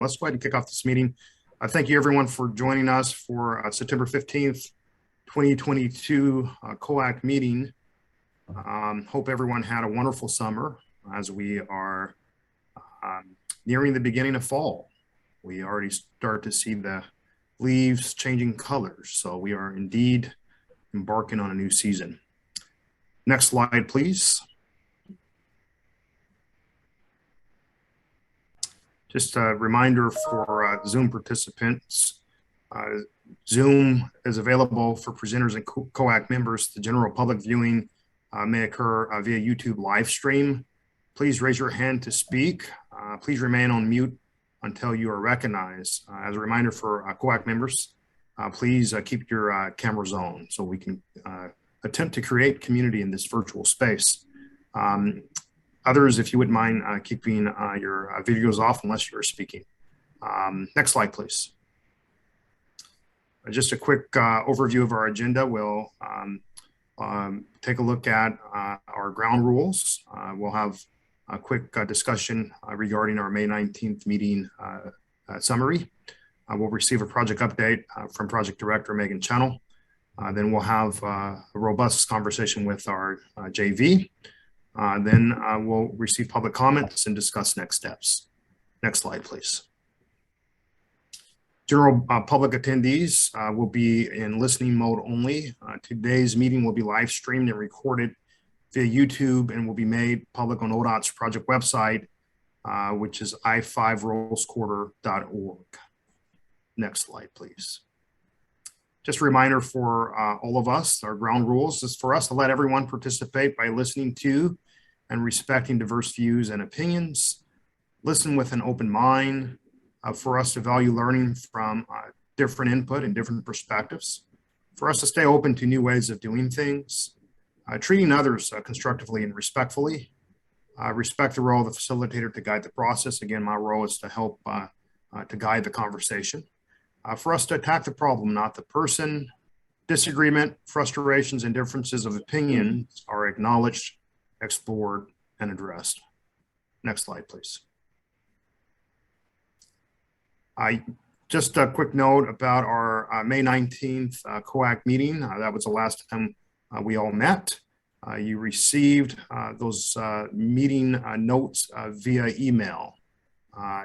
Let's go ahead and kick off this meeting. Thank you everyone for joining us for September 15th, 2022 COAC meeting. Hope everyone had a wonderful summer as we are nearing the beginning of fall. We already start to see the leaves changing colors, so we are indeed embarking on a new season. Next slide, please. Just a reminder for Zoom participants, Zoom is available for presenters and COAC members. The general public viewing may occur via YouTube live stream. Please raise your hand to speak. Please remain on mute until you are recognized. As a reminder for COAC members, please keep your cameras on so we can attempt to create community in this virtual space. Others, if you wouldn't mind keeping your videos off unless you're speaking. Next slide, please. Just a quick overview of our agenda. We'll take a look at our ground rules. We'll have a quick discussion regarding our May 19th meeting summary. We'll receive a project update from Project Director Megan Channel. Then we'll have a robust conversation with our JV. Then we'll receive public comments and discuss next steps. Next slide, please. General public attendees will be in listening mode only. Today's meeting will be live streamed and recorded via YouTube and will be made public on ODOT's project website, which is i5rollsquarter.org. Next slide, please. Just a reminder for all of us, our ground rules is for us to let everyone participate by listening to and respecting diverse views and opinions, listen with an open mind, for us to value learning from different input and different perspectives, for us to stay open to new ways of doing things, treating others constructively and respectfully, respect the role of the facilitator to guide the process. Again, my role is to help to guide the conversation. For us to attack the problem, not the person. Disagreement, frustrations, and differences of opinions are acknowledged, explored, and addressed. Next slide, please. Just a quick note about our May 19th COAC meeting. That was the last time we all met. You received those meeting notes via email.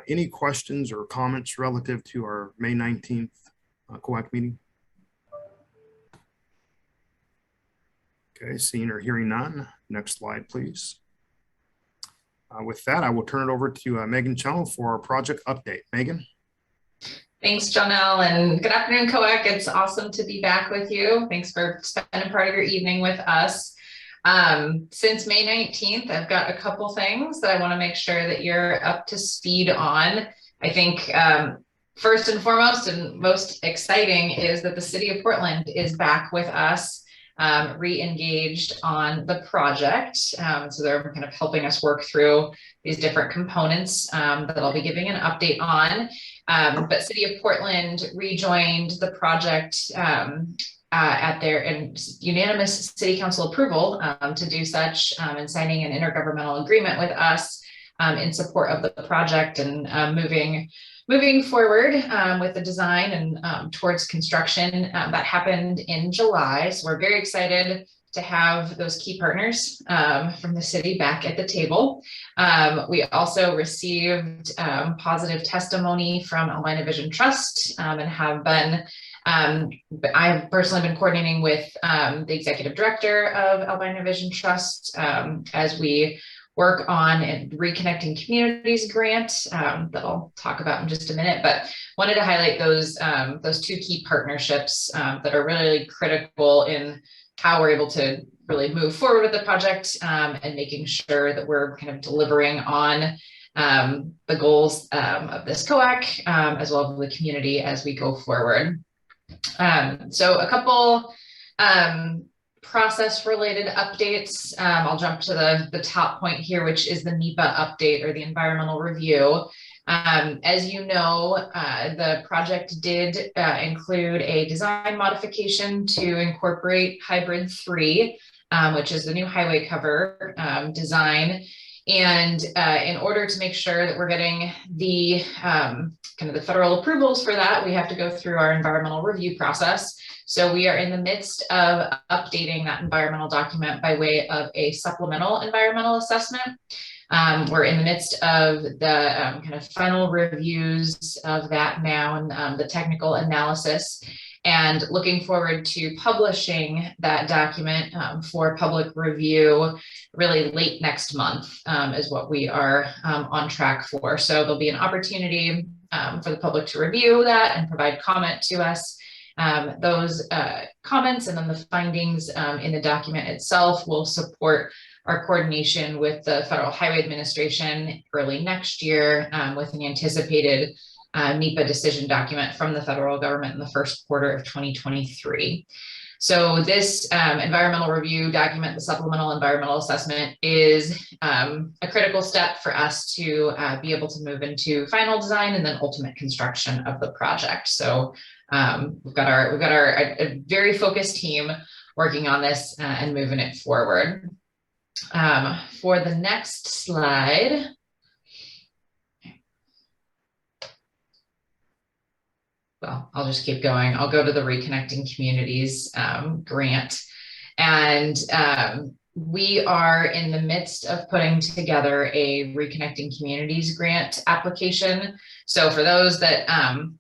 Any questions or comments relative to our May 19th COAC meeting? Okay, seeing or hearing none. Next slide, please. With that, I will turn it over to Megan Channel for our project update. Megan. Thanks, Jonelle, and good afternoon, COAC. It's awesome to be back with you. Thanks for spending part of your evening with us. Since May 19th, I've got a couple things that I want to make sure that you're up to speed on. I think first and foremost and most exciting is that the City of Portland is back with us, re-engaged on the project. So they're kind of helping us work through these different components that I'll be giving an update on. But City of Portland rejoined the project at their unanimous City Council approval to do such, and signing an intergovernmental agreement with us in support of the project and moving forward with the design and towards construction. That happened in July, so we're very excited to have those key partners from the city back at the table. We also received positive testimony from Albina Vision Trust and have been, I've personally been coordinating with the executive director of Albina Vision Trust as we work on a Reconnecting Communities grant that I'll talk about in just a minute, but wanted to highlight those two key partnerships that are really critical in how we're able to really move forward with the project and making sure that we're kind of delivering on the goals of this COAC as well as the community as we go forward. So a couple process related updates. I'll jump to the top point here, which is the Meepa update or the environmental review. As you know, the project did include a design modification to incorporate Hybrid 3, which is the new highway cover design. And in order to make sure that we're getting the kind of the federal approvals for that, we have to go through our environmental review process. So we are in the midst of updating that environmental document by way of a supplemental environmental assessment. We're in the midst of the kind of final reviews of that now, and the technical analysis, and looking forward to publishing that document for public review really late next month is what we are on track for. So there'll be an opportunity for the public to review that and provide comment to us. Those comments and then the findings in the document itself will support our coordination with the Federal Highway Administration early next year with an anticipated Meepa decision document from the federal government in the first quarter of 2023. So this environmental review document, the supplemental environmental assessment, is a critical step for us to be able to move into final design and then ultimate construction of the project. So we've got a very focused team working on this and moving it forward. For the next slide, well, I'll just keep going. I'll go to the Reconnecting Communities grant. And we are in the midst of putting together a Reconnecting Communities grant application. So for those that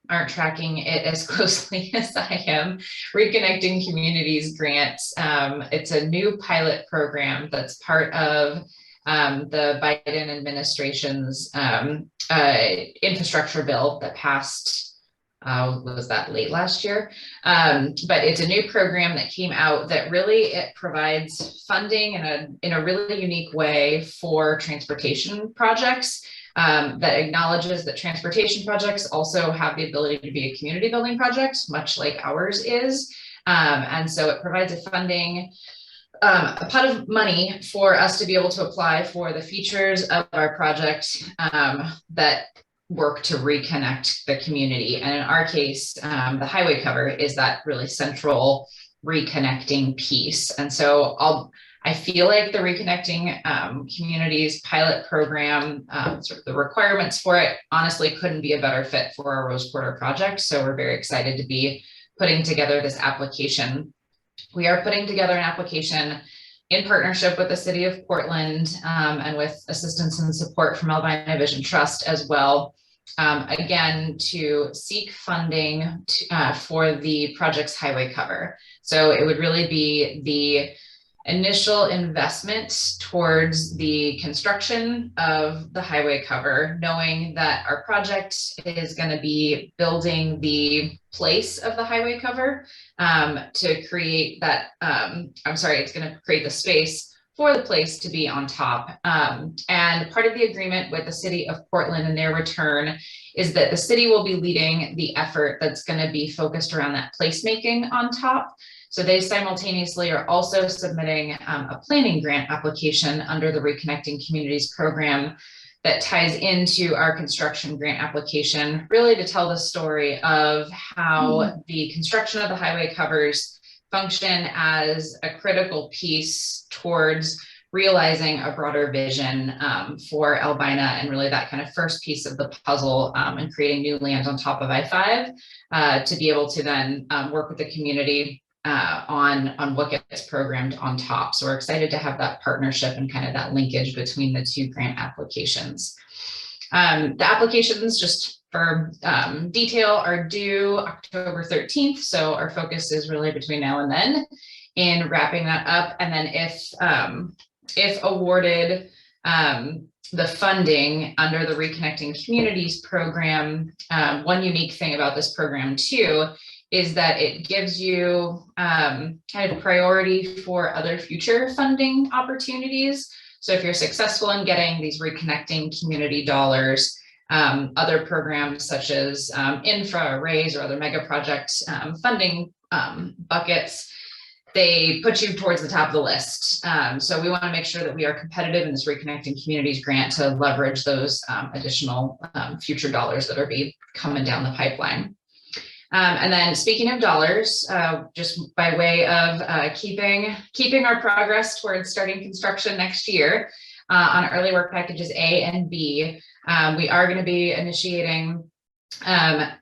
aren't tracking it as closely as I am, Reconnecting Communities grants, it's a new pilot program that's part of the Biden administration's infrastructure bill that passed was that late last year? But it's a new program that came out that really it provides funding in a really unique way for transportation projects that acknowledges that transportation projects also have the ability to be a community building project, much like ours is. And so it provides a funding, a pot of money for us to be able to apply for the features of our project that work to reconnect the community. And in our case, the highway cover is that really central reconnecting piece. And so I feel like the Reconnecting Communities pilot program, sort of the requirements for it, honestly couldn't be a better fit for our Rose Quarter project. So we're very excited to be putting together this application. We are putting together an application in partnership with the City of Portland and with assistance and support from Albina Vision Trust as well, again, to seek funding for the project's highway cover. So it would really be the initial investment towards the construction of the highway cover, knowing that our project is going to be building the place of the highway cover to create that, it's going to create the space for the place to be on top. And part of the agreement with the City of Portland and their return is that the city will be leading the effort that's going to be focused around that placemaking on top. So they simultaneously are also submitting a planning grant application under the Reconnecting Communities program that ties into our construction grant application, really to tell the story of how the construction of the highway covers function as a critical piece towards realizing a broader vision for Albina, and really that kind of first piece of the puzzle and creating new land on top of I-5 to be able to then work with the community on what gets programmed on top. So we're excited to have that partnership and kind of that linkage between the two grant applications. The applications, just for detail, are due October 13th. So our focus is really between now and then in wrapping that up. And then if awarded the funding under the Reconnecting Communities program, one unique thing about this program too is that it gives you kind of priority for other future funding opportunities. So if you're successful in getting these Reconnecting Community dollars, other programs such as infra, RAISE, or other mega project funding buckets, they put you towards the top of the list. So we want to make sure that we are competitive in this Reconnecting Communities grant to leverage those additional future dollars that are coming down the pipeline. And then speaking of dollars, just by way of keeping our progress towards starting construction next year, on early work packages A and B. We are going to be initiating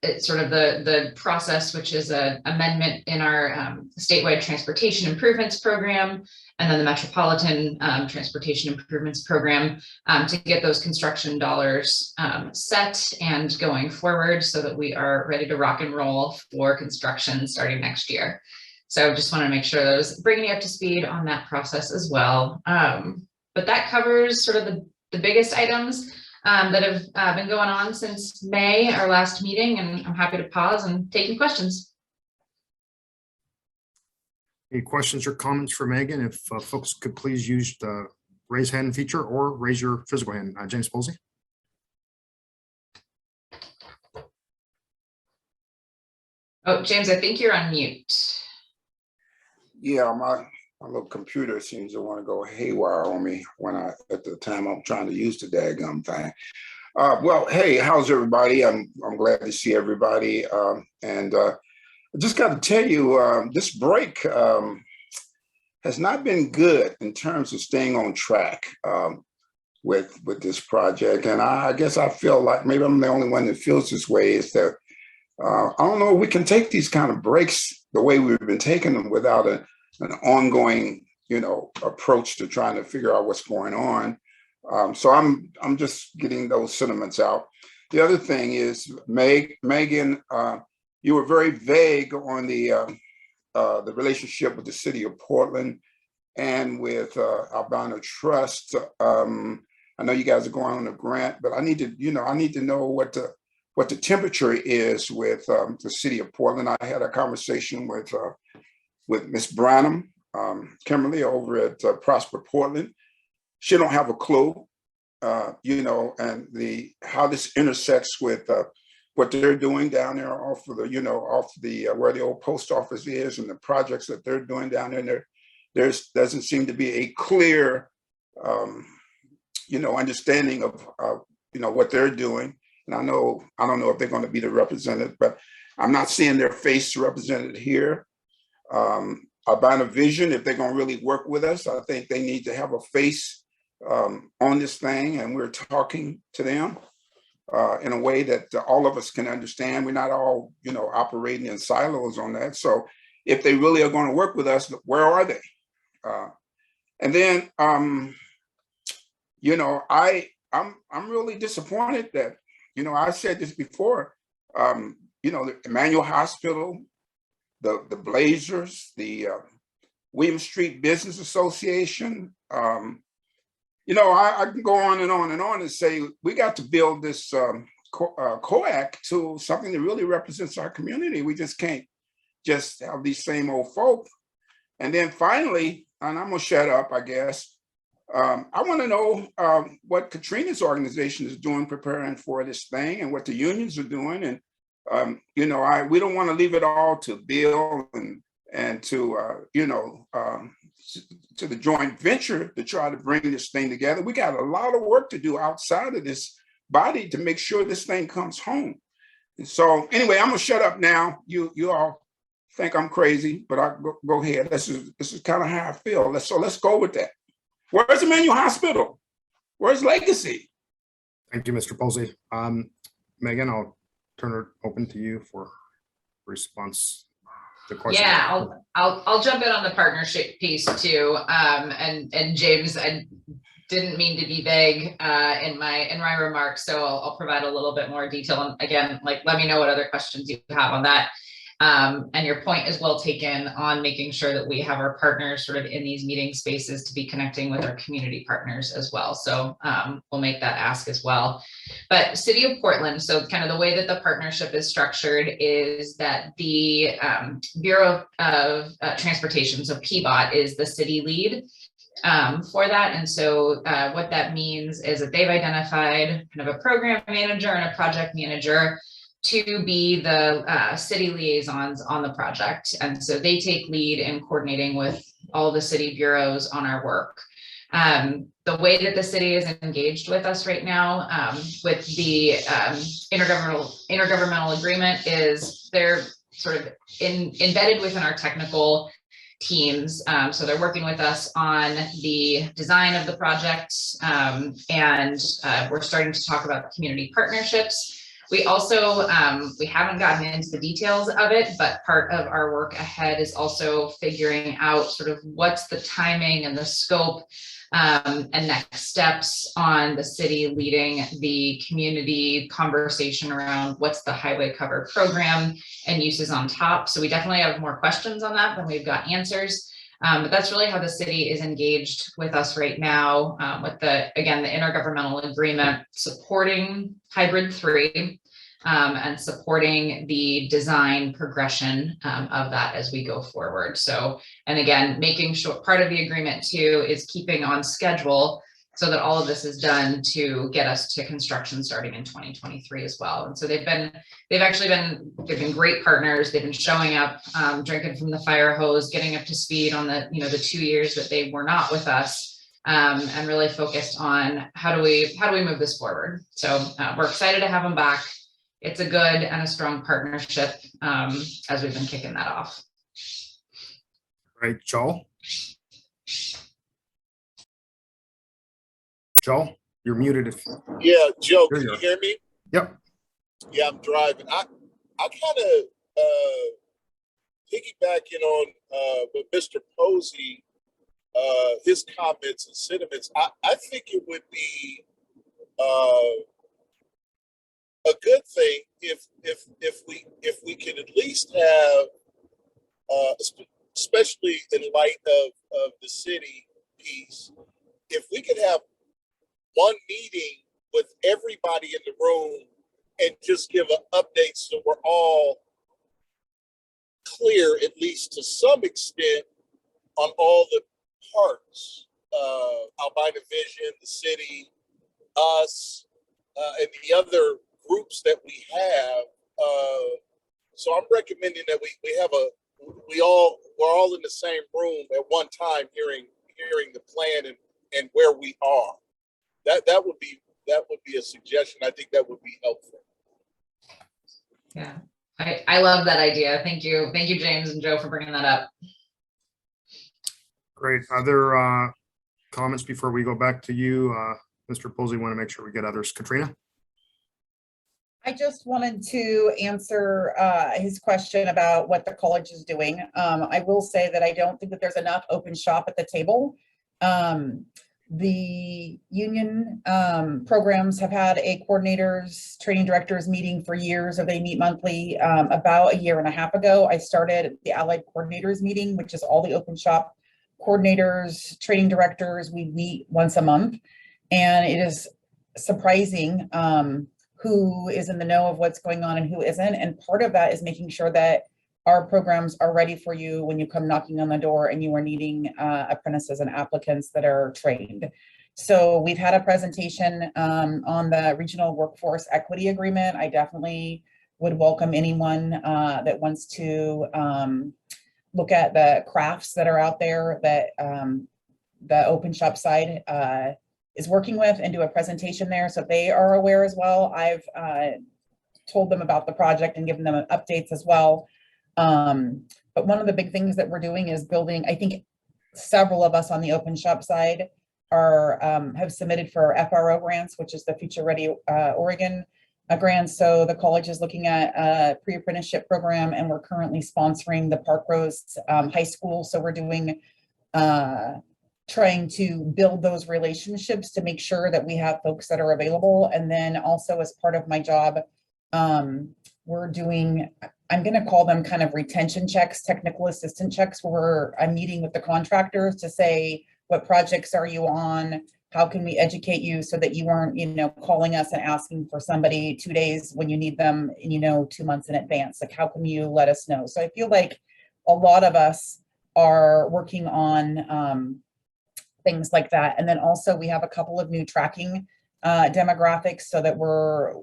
it's sort of the process, which is an amendment in our statewide transportation improvements program, and then the metropolitan transportation improvements program to get those construction dollars set and going forward so that we are ready to rock and roll for construction starting next year. So just want to make sure that I was bringing you up to speed on that process as well. But that covers sort of the biggest items that have been going on since May, our last meeting, and I'm happy to pause and take any questions. Any questions or comments for Megan? If folks could please use the raise hand feature or raise your physical hand. James Posey. Oh, James, I think you're on mute. Yeah, my little computer seems to want to go haywire on me when at the time I'm trying to use the daggum thing. Well, hey, how's everybody? I'm glad to see everybody. And I just got to tell you, this break has not been good in terms of staying on track with this project. And I guess I feel like maybe I'm the only one that feels this way, is that I don't know if we can take these kind of breaks the way we've been taking them without an ongoing, approach to trying to figure out what's going on. So I'm just getting those sentiments out. The other thing is, Megan, you were very vague on the relationship with the city of Portland and with Albino Trust. I know you guys are going on a grant, but I need to know what the temperature is with the city of Portland. I had a conversation with Miss Branham, Kimberly over at Prosper Portland. She don't have a clue, and how this intersects with what they're doing down there off the where the old post office is, and the projects that they're doing down there. There doesn't seem to be a clear, understanding of what they're doing. And I don't know if they're going to be the representative, but I'm not seeing their face represented here. Albino Vision, if they're going to really work with us, I think they need to have a face on this thing, and we're talking to them in a way that all of us can understand. We're not all, operating in silos on that. So if they really are going to work with us, where are they? And then, I'm really disappointed that, I said this before, the Emmanuel Hospital, the Blazers, the William Street Business Association. I can go on and on and on and say we got to build this COAC to something that really represents our community. We just can't just have these same old folk. And then finally, and I'm gonna shut up, I guess. I want to know what Katrina's organization is doing preparing for this thing, and what the unions are doing. And we don't want to leave it all to Bill and to to the joint venture to try to bring this thing together. We got a lot of work to do outside of this body to make sure this thing comes home. And so anyway, I'm gonna shut up now. You all think I'm crazy, but I go ahead. This is kind of how I feel. Let's go with that. Where's Emmanuel Hospital? Where's Legacy? Thank you, Mr. Posey. Megan, I'll turn it open to you for response to questions. Yeah, I'll jump in on the partnership piece too. And James, I didn't mean to be vague in my remarks, so I'll provide a little bit more detail. And again, let me know what other questions you have on that. And your point is well taken on making sure that we have our partners sort of in these meeting spaces to be connecting with our community partners as well. So we'll make that ask as well. But City of Portland, so kind of the way that the partnership is structured is that the Bureau of Transportation, so PBOT, is the city lead for that. And so what that means is that they've identified kind of a program manager and a project manager to be the city liaisons on the project. And so they take lead in coordinating with all the city bureaus on our work. The way that the city is engaged with us right now with the intergovernmental agreement is they're sort of embedded within our technical teams. So they're working with us on the design of the project, and we're starting to talk about community partnerships. We also, we haven't gotten into the details of it, but part of our work ahead is also figuring out sort of what's the timing and the scope and next steps on the city leading the community conversation around what's the highway cover program and uses on top. So we definitely have more questions on that than we've got answers. But that's really how the city is engaged with us right now, with again, the intergovernmental agreement supporting hybrid 3 and supporting the design progression of that as we go forward. So, and again, making sure part of the agreement too is keeping on schedule so that all of this is done to get us to construction starting in 2023 as well. And so they've been great partners. They've been showing up, drinking from the fire hose, getting up to speed on the 2 years that they were not with us, and really focused on how do we move this forward. So we're excited to have them back. It's a good and a strong partnership as we've been kicking that off. Right, Joel? Joel, you're muted. Yeah, Joe, can you hear me? Yep. Yeah, I'm driving. I kind of piggybacking on with Mr. Posey, his comments and sentiments. I think it would be a good thing if we could at least have, especially in light of the city piece, if we could have one meeting with everybody in the room and just give an update so we're all clear, at least to some extent, on all the parts, Albina Vision, the city, us, and the other groups that we have. So I'm recommending that we're all in the same room at one time hearing the plan and where we are. That would be a suggestion. I think that would be helpful. Yeah, I love that idea. Thank you, James and Joe, for bringing that up. Great. Other comments before we go back to you, Mr. Posey? Want to make sure we get others. Katrina? I just wanted to answer his question about what the college is doing. I will say that I don't think that there's enough open shop at the table. The union programs have had a coordinators, training directors meeting for years, or they meet monthly. About a year and a half ago, I started the Allied Coordinators meeting, which is all the open shop coordinators, training directors. We meet once a month, and it is surprising who is in the know of what's going on and who isn't. And part of that is making sure that our programs are ready for you when you come knocking on the door and you are needing apprentices and applicants that are trained. So we've had a presentation on the Regional Workforce Equity Agreement. I definitely would welcome anyone that wants to look at the crafts that are out there that the open shop side is working with, and do a presentation there so they are aware as well. I've told them about the project and given them updates as well. But one of the big things that we're doing is building, I think several of us on the open shop side are have submitted for FRO grants, which is the Future Ready Oregon grants. So the college is looking at a pre-apprenticeship program, and we're currently sponsoring the Park Rose High School. So we're doing trying to build those relationships to make sure that we have folks that are available. And then also, as part of my job, we're doing, I'm going to call them kind of retention checks, technical assistant checks, where I'm meeting with the contractors to say, what projects are you on? How can we educate you so that you aren't, calling us and asking for somebody 2 days when you need them, 2 months in advance? Like, how can you let us know? So I feel like a lot of us are working on things like that. And then also we have a couple of new tracking demographics so that we're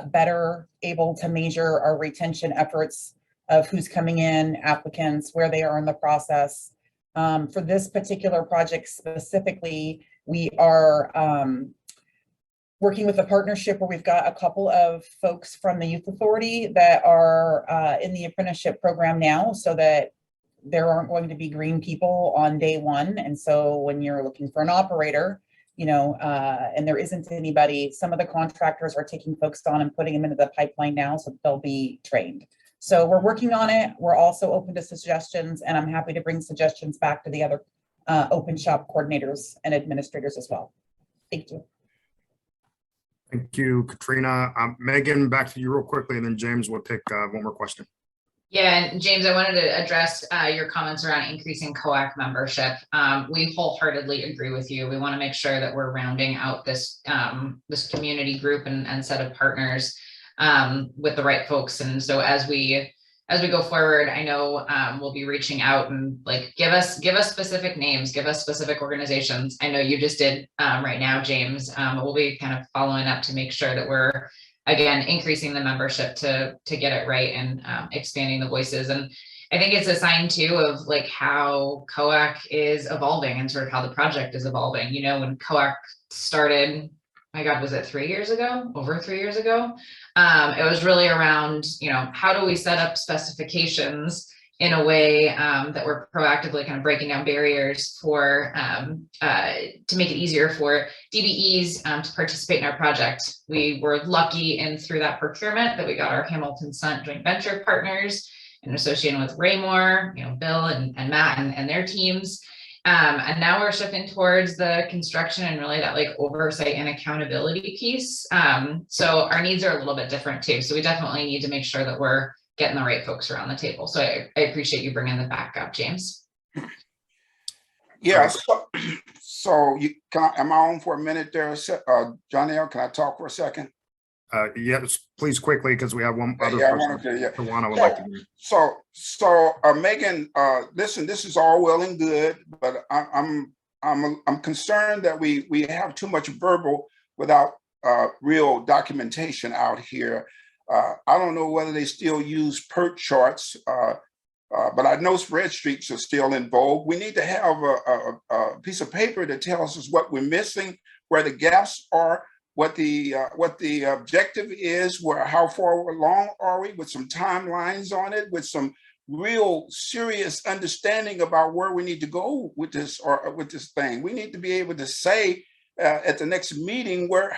better able to measure our retention efforts of who's coming in, applicants, where they are in the process. For this particular project specifically, we are working with a partnership where we've got a couple of folks from the Youth Authority that are in the apprenticeship program now, so that there aren't going to be green people on day one. And so when you're looking for an operator, you know, and there isn't anybody, some of the contractors are taking folks on and putting them into the pipeline now, so they'll be trained. So we're working on it. We're also open to suggestions, and I'm happy to bring suggestions back to the other open shop coordinators and administrators as well. Thank you. Thank you, Katrina. Megan, back to you real quickly, and then James will take one more question. Yeah, and James, I wanted to address your comments around increasing COAC membership. We wholeheartedly agree with you. We want to make sure that we're rounding out this this community group and set of partners with the right folks. And so as we go forward, I know we'll be reaching out and like give us specific names, give us specific organizations. I know you just did right now, James. We'll be kind of following up to make sure that we're again increasing the membership to get it right and expanding the voices. And I think it's a sign too of like how COAC is evolving and sort of how the project is evolving. You know, when COAC started, my God, was it 3 years ago? Over 3 years ago? It was really around, you know, how do we set up specifications in a way that we're proactively kind of breaking down barriers for to make it easier for DBEs to participate in our project. We were lucky in through that procurement that we got our Hamilton Sunt joint venture partners and associated with Raymore, you know, Bill and Matt and their teams. And now we're shifting towards the construction and really that like oversight and accountability piece. So our needs are a little bit different too. So we definitely need to make sure that we're getting the right folks around the table. So I appreciate you bringing the back up, James. Yeah, so you am I on for a minute there, Jonelle? Can I talk for a second? Yes, please quickly, because we have one other Yeah, person. I would like to do. So Megan, listen, this is all well and good, but I'm concerned that we have too much verbal without real documentation out here. I don't know whether they still use PERT charts, but I know spreadsheets are still in vogue. We need to have a piece of paper that tells us what we're missing, where the gaps are, what the objective is, how far along are we, with some timelines on it, with some real serious understanding about where we need to go with this with this thing. We need to be able to say at the next meeting what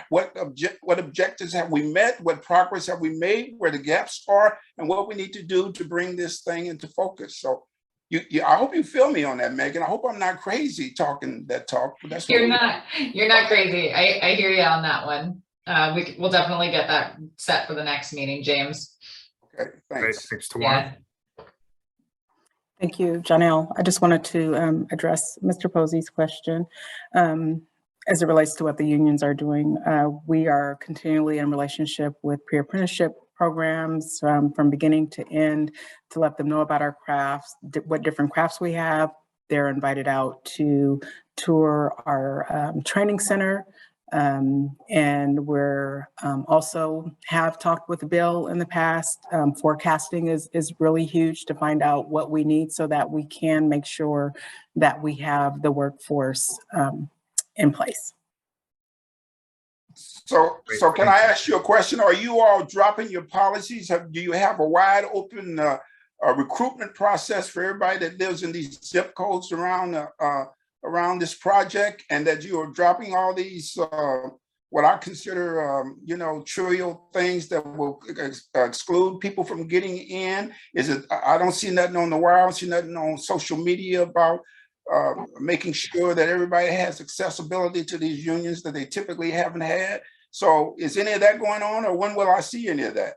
objectives have we met, what progress have we made, where the gaps are, and what we need to do to bring this thing into focus. So I hope you feel me on that, Megan. I hope I'm not crazy talking that talk. But that's You're not crazy. I hear you on that one. We'll definitely get that set for the next meeting, James. Okay, thanks. Great, thanks, Tawana. Yeah. Thank you, Jonelle. I just wanted to address Mr. Posey's question. As it relates to what the unions are doing, we are continually in relationship with pre-apprenticeship programs from beginning to end to let them know about our crafts, what different crafts we have. They're invited out to tour our training center. And we're also have talked with Bill in the past. Forecasting is really huge to find out what we need so that we can make sure that we have the workforce in place. So can I ask you a question? Are you all dropping your policies? Do you have a wide open recruitment process for everybody that lives in these zip codes around this project, and that you are dropping all these what I consider trivial things that will exclude people from getting in? Is it? I don't see nothing on the wire. I don't see nothing on social media about making sure that everybody has accessibility to these unions that they typically haven't had. So is any of that going on, or when will I see any of that?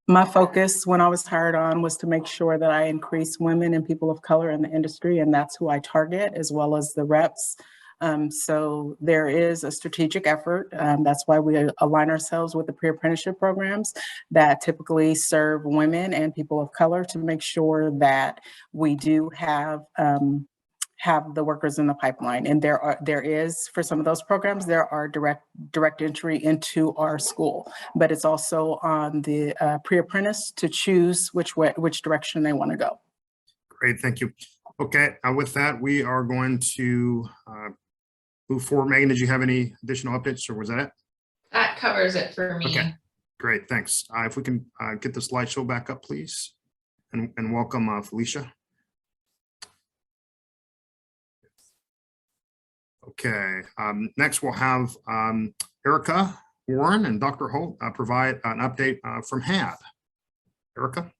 My focus when I was hired on was to make sure that I increase women and people of color in the industry, and that's who I target, as well as the reps. So there is a strategic effort. That's why we align ourselves with the pre-apprenticeship programs that typically serve women and people of color, to make sure that we do have the workers in the pipeline. And there is, for some of those programs, there are direct entry into our school, but it's also on the pre-apprentice to choose which direction they want to go. Great, thank you. Okay, with that, we are going to move forward. Megan, did you have any additional updates, or was that it? That covers it for me. Okay, great, thanks. If we can get the slideshow back up, please, and welcome Felicia. Okay, next we'll have Erica Warren and Dr. Holt provide an update from HAB. Erica?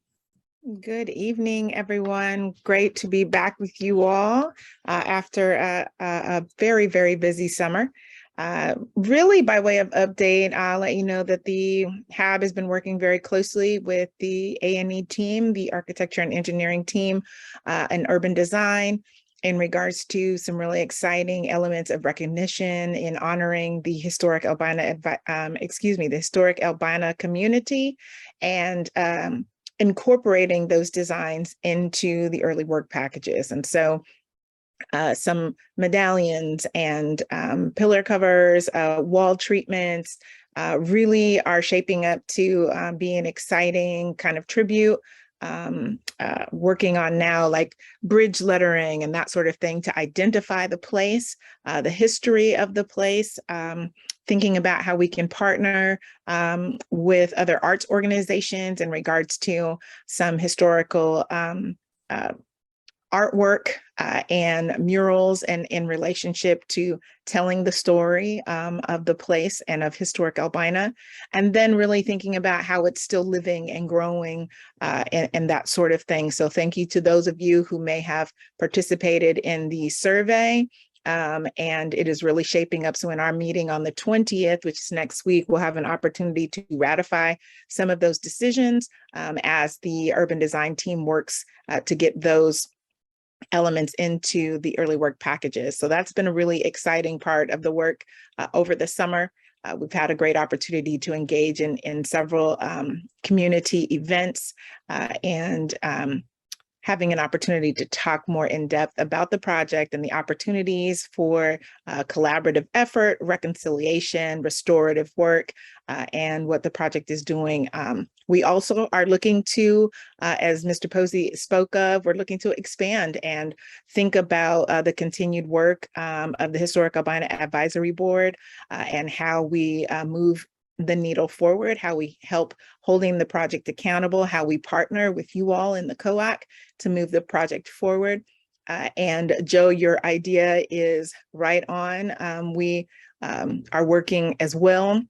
Good evening, everyone. Great to be back with you all after a very, very busy summer. Really, by way of update, I'll let you know that the HAB has been working very closely with the A&E team, the architecture and engineering team, and urban design in regards to some really exciting elements of recognition in honoring the historic Albina, the historic Albina community, and incorporating those designs into the early work packages. And so some medallions and pillar covers, wall treatments really are shaping up to be an exciting kind of tribute. Working on now like bridge lettering and that sort of thing to identify the place, the history of the place, thinking about how we can partner with other arts organizations in regards to some historical artwork and murals and in relationship to telling the story of the place and of historic Albina, and then really thinking about how it's still living and growing and that sort of thing. So thank you to those of you who may have participated in the survey. And it is really shaping up. So in our meeting on the 20th, which is next week, we'll have an opportunity to ratify some of those decisions as the urban design team works to get those elements into the early work packages. So that's been a really exciting part of the work over the summer. We've had a great opportunity to engage in several community events and having an opportunity to talk more in depth about the project and the opportunities for collaborative effort, reconciliation, restorative work, and what the project is doing. We also are looking to, as Mr. Posey spoke of, we're looking to expand and think about the continued work of the Historic Albina Advisory Board and how we move the needle forward, how we help holding the project accountable, how we partner with you all in the COAC to move the project forward. And Joe, your idea is right on. We are working as well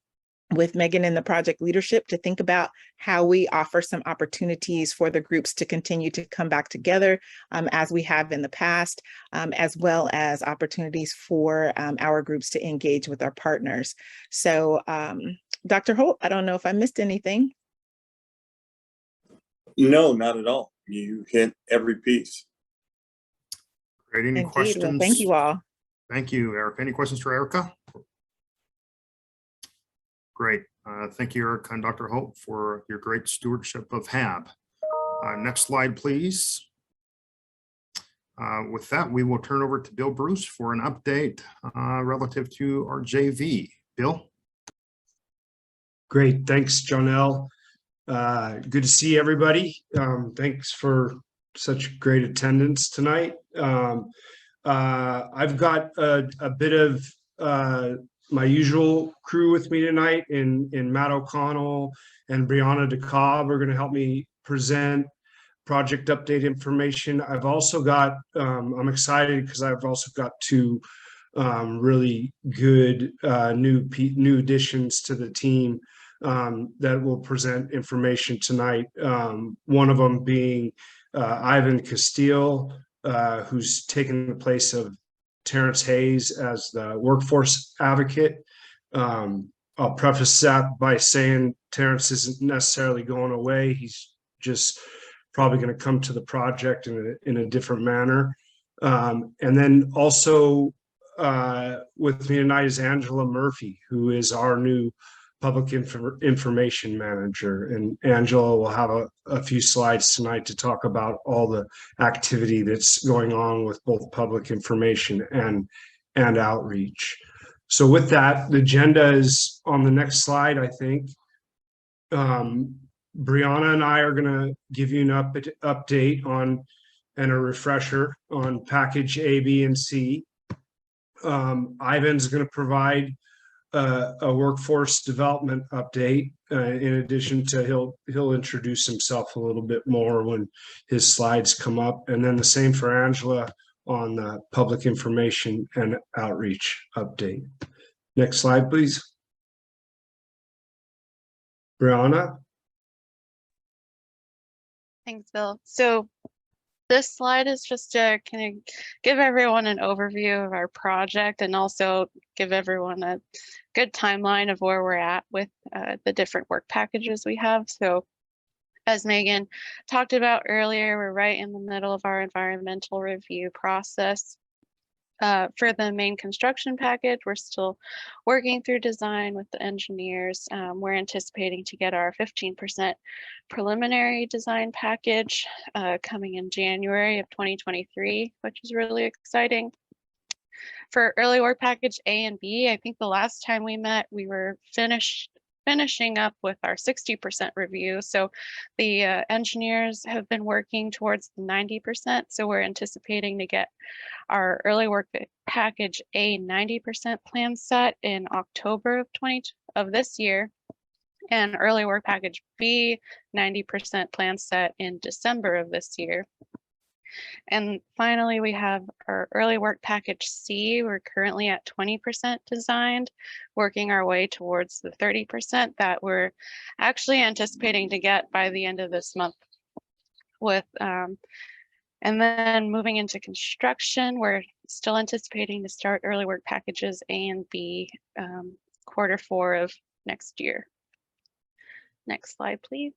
with Megan in the project leadership to think about how we offer some opportunities for the groups to continue to come back together as we have in the past, as well as opportunities for our groups to engage with our partners. So Dr. Holt, I don't know if I missed anything. No, not at all. You hit every piece. Great. Any Indeed. questions? Well, thank you all. Thank you, Erica. Any questions for Erica? Great. Thank you, Erica and Dr. Holt, for your great stewardship of HAB. Next slide, please. With that, we will turn over to Bill Bruce for an update relative to our JV. Bill? Great. Thanks, Jonelle. Good to see everybody. Thanks for such great attendance tonight. I've got a bit of my usual crew with me tonight in Matt O'Connell and Brianna DeCobb are going to help me present project update information. I've also got, I'm excited because I've also got two really good new additions to the team that will present information tonight. One of them being Ivan Castile, who's taken the place of Terrence Hayes as the workforce advocate. I'll preface that by saying Terrence isn't necessarily going away. He's just probably going to come to the project in a different manner. And then also with me tonight is Angela Murphy, who is our new public information manager. And Angela will have a few slides tonight to talk about all the activity that's going on with both public information and outreach. So with that, the agenda is on the next slide, I think. Brianna and I are going to give you an update on and a refresher on package A, B, and C. Ivan's going to provide a workforce development update. In addition to he'll introduce himself a little bit more when his slides come up, and then the same for Angela on the public information and outreach update. Next slide, please. Brianna? Thanks, Bill. So this slide is just to kind of give everyone an overview of our project and also give everyone a good timeline of where we're at with the different work packages we have. So as Megan talked about earlier, we're right in the middle of our environmental review process. For the main construction package, we're still working through design with the engineers. We're anticipating to get our 15% preliminary design package coming in January of 2023, which is really exciting. For early work package A and B, I think the last time we met, we were finishing up with our 60% review. So the engineers have been working towards the 90%. So we're anticipating to get our early work package A 90% plan set in October of this year, and early work package B 90% plan set in December of this year. And finally, we have our early work package C. We're currently at 20% designed, working our way towards the 30% that we're actually anticipating to get by the end of this month. And then moving into construction, we're still anticipating to start early work packages A and B Q4 of next year. Next slide, please.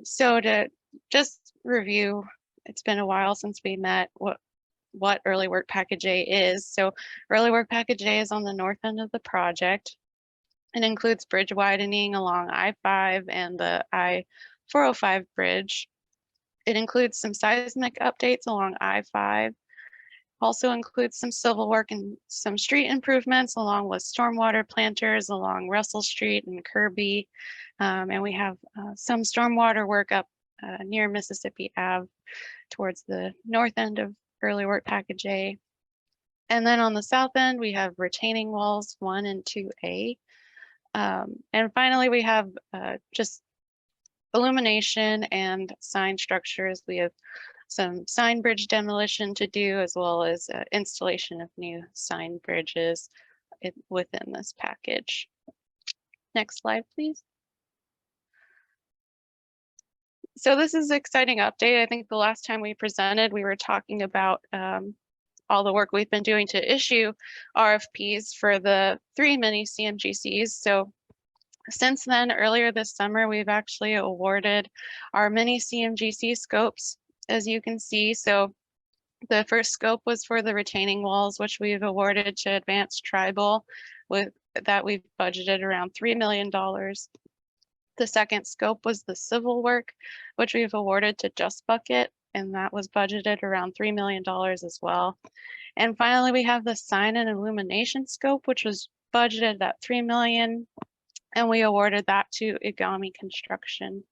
So to just review, it's been a while since we met what early work package A is. So early work package A is on the north end of the project. It includes bridge widening along I-5 and the I-405 bridge. It includes some seismic updates along I-5. Also includes some civil work and some street improvements along with stormwater planters along Russell Street and Kirby. And we have some stormwater work up near Mississippi Ave towards the north end of early work package A. And then on the south end, we have retaining walls 1 and 2A. And finally, we have just illumination and sign structures. We have some sign bridge demolition to do, as well as installation of new sign bridges within this package. Next slide, please. So this is an exciting update. I think the last time we presented, we were talking about all the work we've been doing to issue RFPs for the 3 mini CMGCs. So since then, earlier this summer, we've actually awarded our mini CMGC scopes, as you can see. So the first scope was for the retaining walls, which we've awarded to Advanced Tribal, with that we've budgeted around $3 million. The second scope was the civil work, which we've awarded to Just Bucket, and that was budgeted around $3 million as well. And finally, we have the sign and illumination scope, which was budgeted at $3 million, and we awarded that to Igami Construction.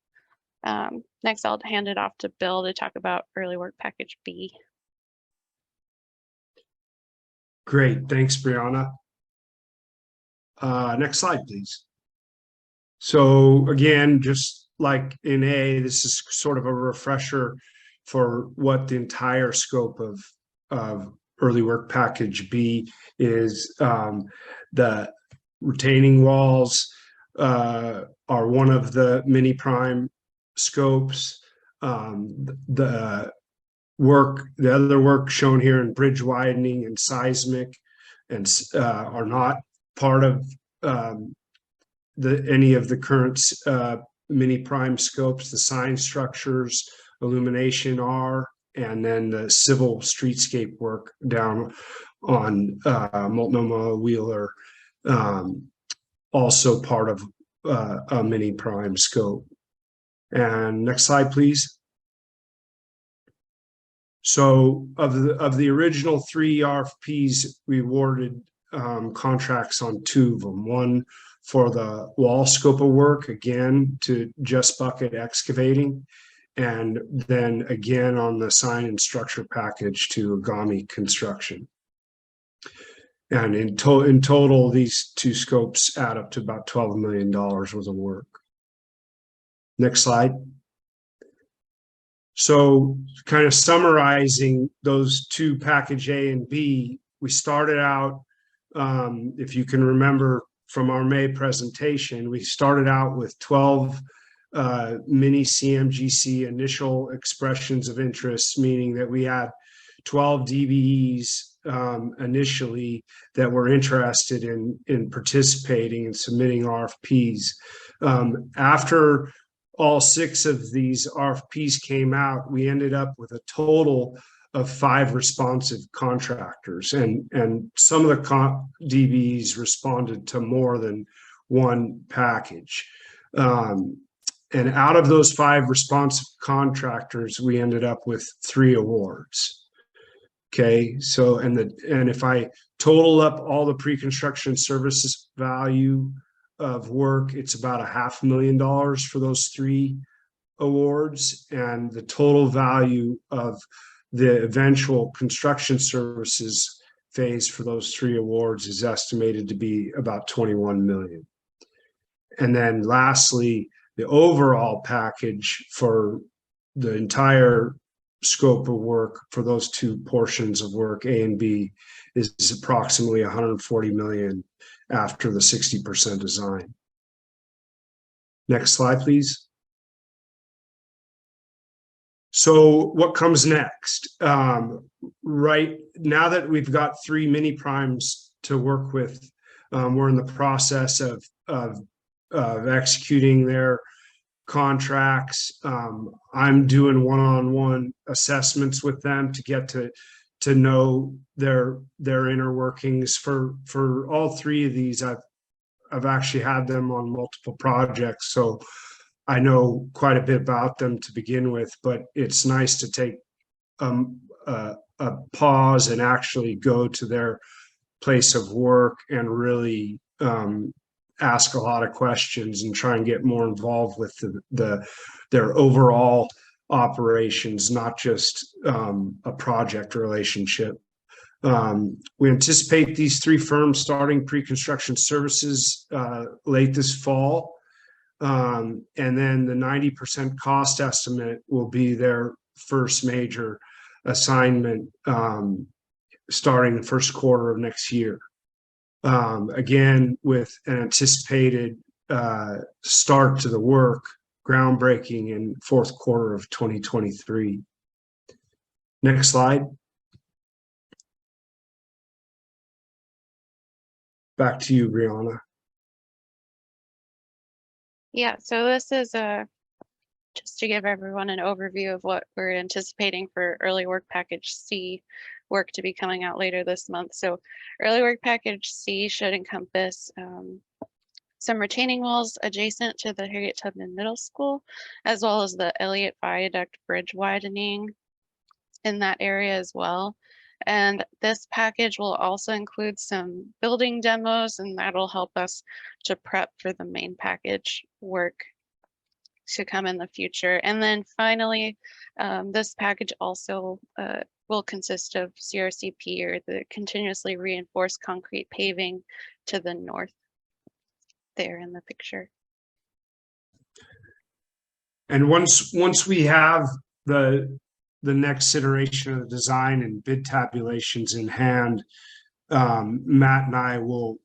Next, I'll hand it off to Bill to talk about early work package B. Great, thanks, Brianna. Next slide, please. So again, just like in A, this is sort of a refresher for what the entire scope of early work package B is. The retaining walls are one of the mini prime scopes. The other work shown here in bridge widening and seismic and are not part of any of the current mini prime scopes. The sign structures, illumination are, and then the civil streetscape work down on Multnomah Wheeler, also part of a mini prime scope. And next slide, please. So of the original 3 RFPs, we awarded contracts on 2 of them. One for the wall scope of work, again, to Just Bucket Excavating, and then again on the sign and structure package to Igami Construction. And in total, these 2 scopes add up to about $12 million worth of work. Next slide. So kind of summarizing those two, package A and B, we started out, if you can remember from our May presentation, we started out with 12 mini CMGC initial expressions of interest, meaning that we had 12 DBEs initially that were interested in participating and submitting RFPs. After all 6 of these RFPs came out, we ended up with a total of 5 responsive contractors, and some of the DBEs responded to more than one package. And out of those 5 responsive contractors, we ended up with 3 awards. Okay, so and if I total up all the pre-construction services value of work, it's about $500,000 for those 3 awards, and the total value of the eventual construction services phase for those 3 awards is estimated to be about $21 million. And then lastly, the overall package for the entire scope of work for those 2 portions of work, A and B, is approximately $140 million after the 60% design. Next slide, please. So what comes next? Right now that we've got 3 mini primes to work with, we're in the process of executing their contracts. I'm doing one-on-one assessments with them to get to know their inner workings. For all 3 of these, I've actually had them on multiple projects, so I know quite a bit about them to begin with, but it's nice to take a pause and actually go to their place of work and really ask a lot of questions and try and get more involved with their overall operations, not just a project relationship. We anticipate these 3 firms starting pre-construction services late this fall. And then the 90% cost estimate will be their first major assignment starting the first quarter of next year. Again, with an anticipated start to the work, groundbreaking in fourth quarter of 2023. Next slide. Back to you, Brianna. Yeah, so this is just to give everyone an overview of what we're anticipating for early work package C work to be coming out later this month. So early work package C should encompass some retaining walls adjacent to the Harriet Tubman Middle School, as well as the Elliott Viaduct Bridge widening in that area as well. And this package will also include some building demos, and that'll help us to prep for the main package work to come in the future. And then finally, this package also will consist of CRCP, or the continuously reinforced concrete paving, to the north there in the picture. And once we have the next iteration of the design and bid tabulations in hand, Matt and I will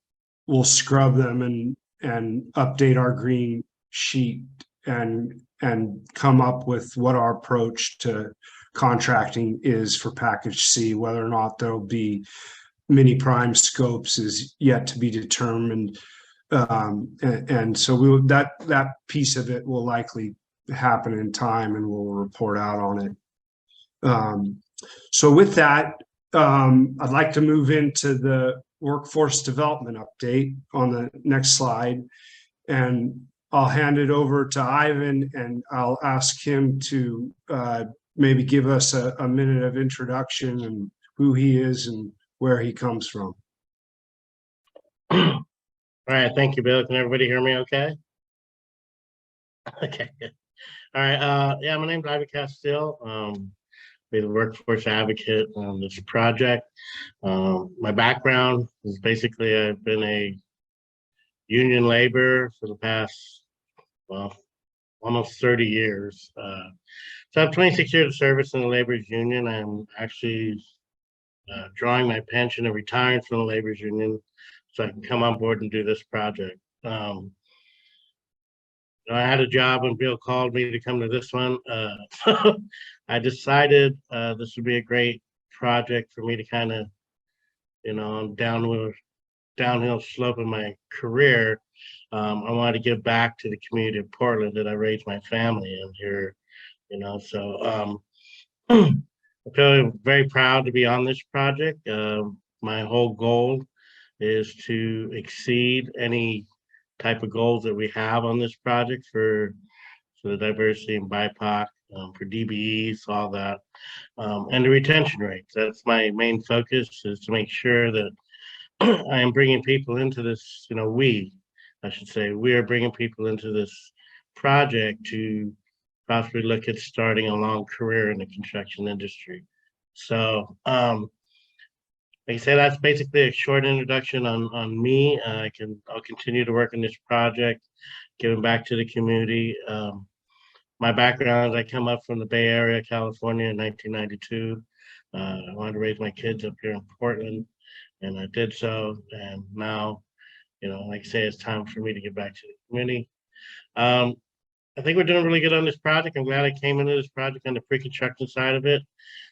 scrub them and update our green sheet and come up with what our approach to contracting is for package C. Whether or not there'll be mini prime scopes is yet to be determined, and so that piece of it will likely happen in time, and we'll report out on it. So with that, I'd like to move into the workforce development update on the next slide, and I'll hand it over to Ivan, and I'll ask him to maybe give us a minute of introduction and who he is and where he comes from. All right, thank you, Bill. Can everybody hear me okay? Okay, good. All right, yeah, my name's Ivan Castile. Be the workforce advocate on this project. My background is basically I've been a union laborer for the past, well, almost 30 years. So I have 26 years of service in the laborers union. I'm actually drawing my pension and retiring from the laborers union so I can come on board and do this project. I had a job when Bill called me to come to this one. So I decided this would be a great project for me to kind of, on downhill slope of my career. I wanted to give back to the community of Portland that I raised my family in here, so I feel very proud to be on this project. My whole goal is to exceed any type of goals that we have on this project for the diversity and BIPOC, for DBEs, all that, and the retention rates. That's my main focus, is to make sure that I am bringing people into this, we are bringing people into this project to possibly look at starting a long career in the construction industry. So, like I said, that's basically a short introduction on me. I'll continue to work on this project, giving back to the community. My background, I come up from the Bay Area, California in 1992. I wanted to raise my kids up here in Portland, and I did so. And now, like I say, it's time for me to get back to the community. I think we're doing really good on this project. I'm glad I came into this project on the pre-construction side of it,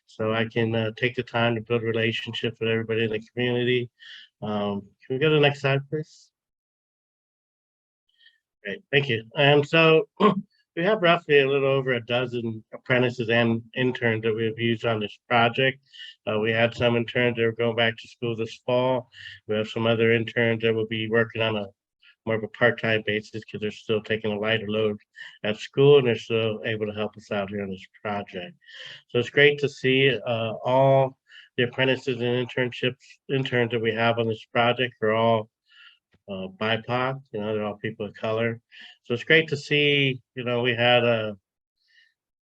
so I can take the time to build relationships with everybody in the community. Can we go to the next slide, please? Great, thank you. And so we have roughly a little over a dozen apprentices and interns that we've used on this project. We had some interns that are going back to school this fall. We have some other interns that will be working on a more of a part-time basis because they're still taking a lighter load at school, and they're still able to help us out here on this project. So it's great to see all the apprentices and interns that we have on this project are all BIPOC, they're all people of color. So it's great to see, we had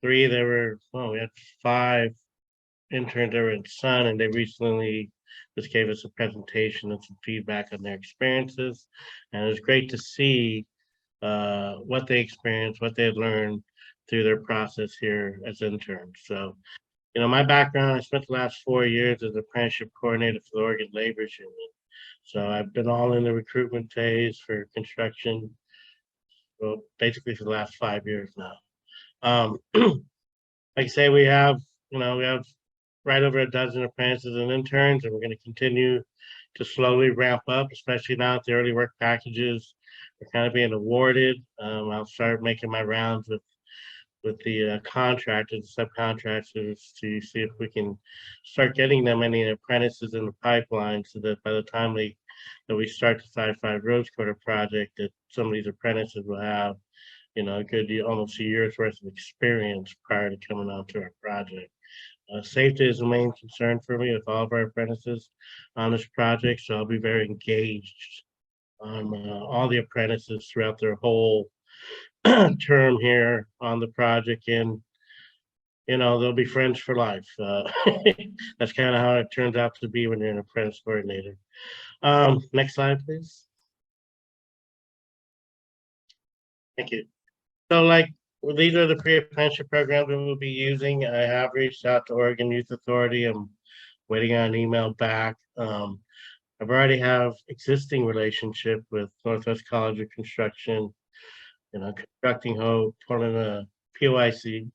we had 5 interns that were in Sun, and they recently just gave us a presentation and some feedback on their experiences. And it was great to see what they experienced, what they had learned through their process here as interns. So, my background, I spent the last 4 years as apprenticeship coordinator for the Oregon Laborers Union. So I've been all in the recruitment phase for construction, well, basically for the last 5 years now. Like I say, we have right over a dozen apprentices and interns, and we're going to continue to slowly ramp up, especially now that the early work packages are kind of being awarded. I'll start making my rounds with the contractors, subcontractors, to see if we can start getting them any apprentices in the pipeline, so that by the time that we start the Sci-Fi Rose Quarter project, that some of these apprentices will have, a good almost a year's worth of experience prior to coming onto our project. Safety is the main concern for me with all of our apprentices on this project, so I'll be very engaged on all the apprentices throughout their whole term here on the project, and they'll be friends for life. That's kind of how it turns out to be when you're an apprentice coordinator. Next slide, please. Thank you. So these are the pre-apprenticeship programs that we'll be using. I have reached out to Oregon Youth Authority. I'm waiting on an email back. I've already have existing relationship with Northwest College of Construction, Constructing Hope, Portland POIC,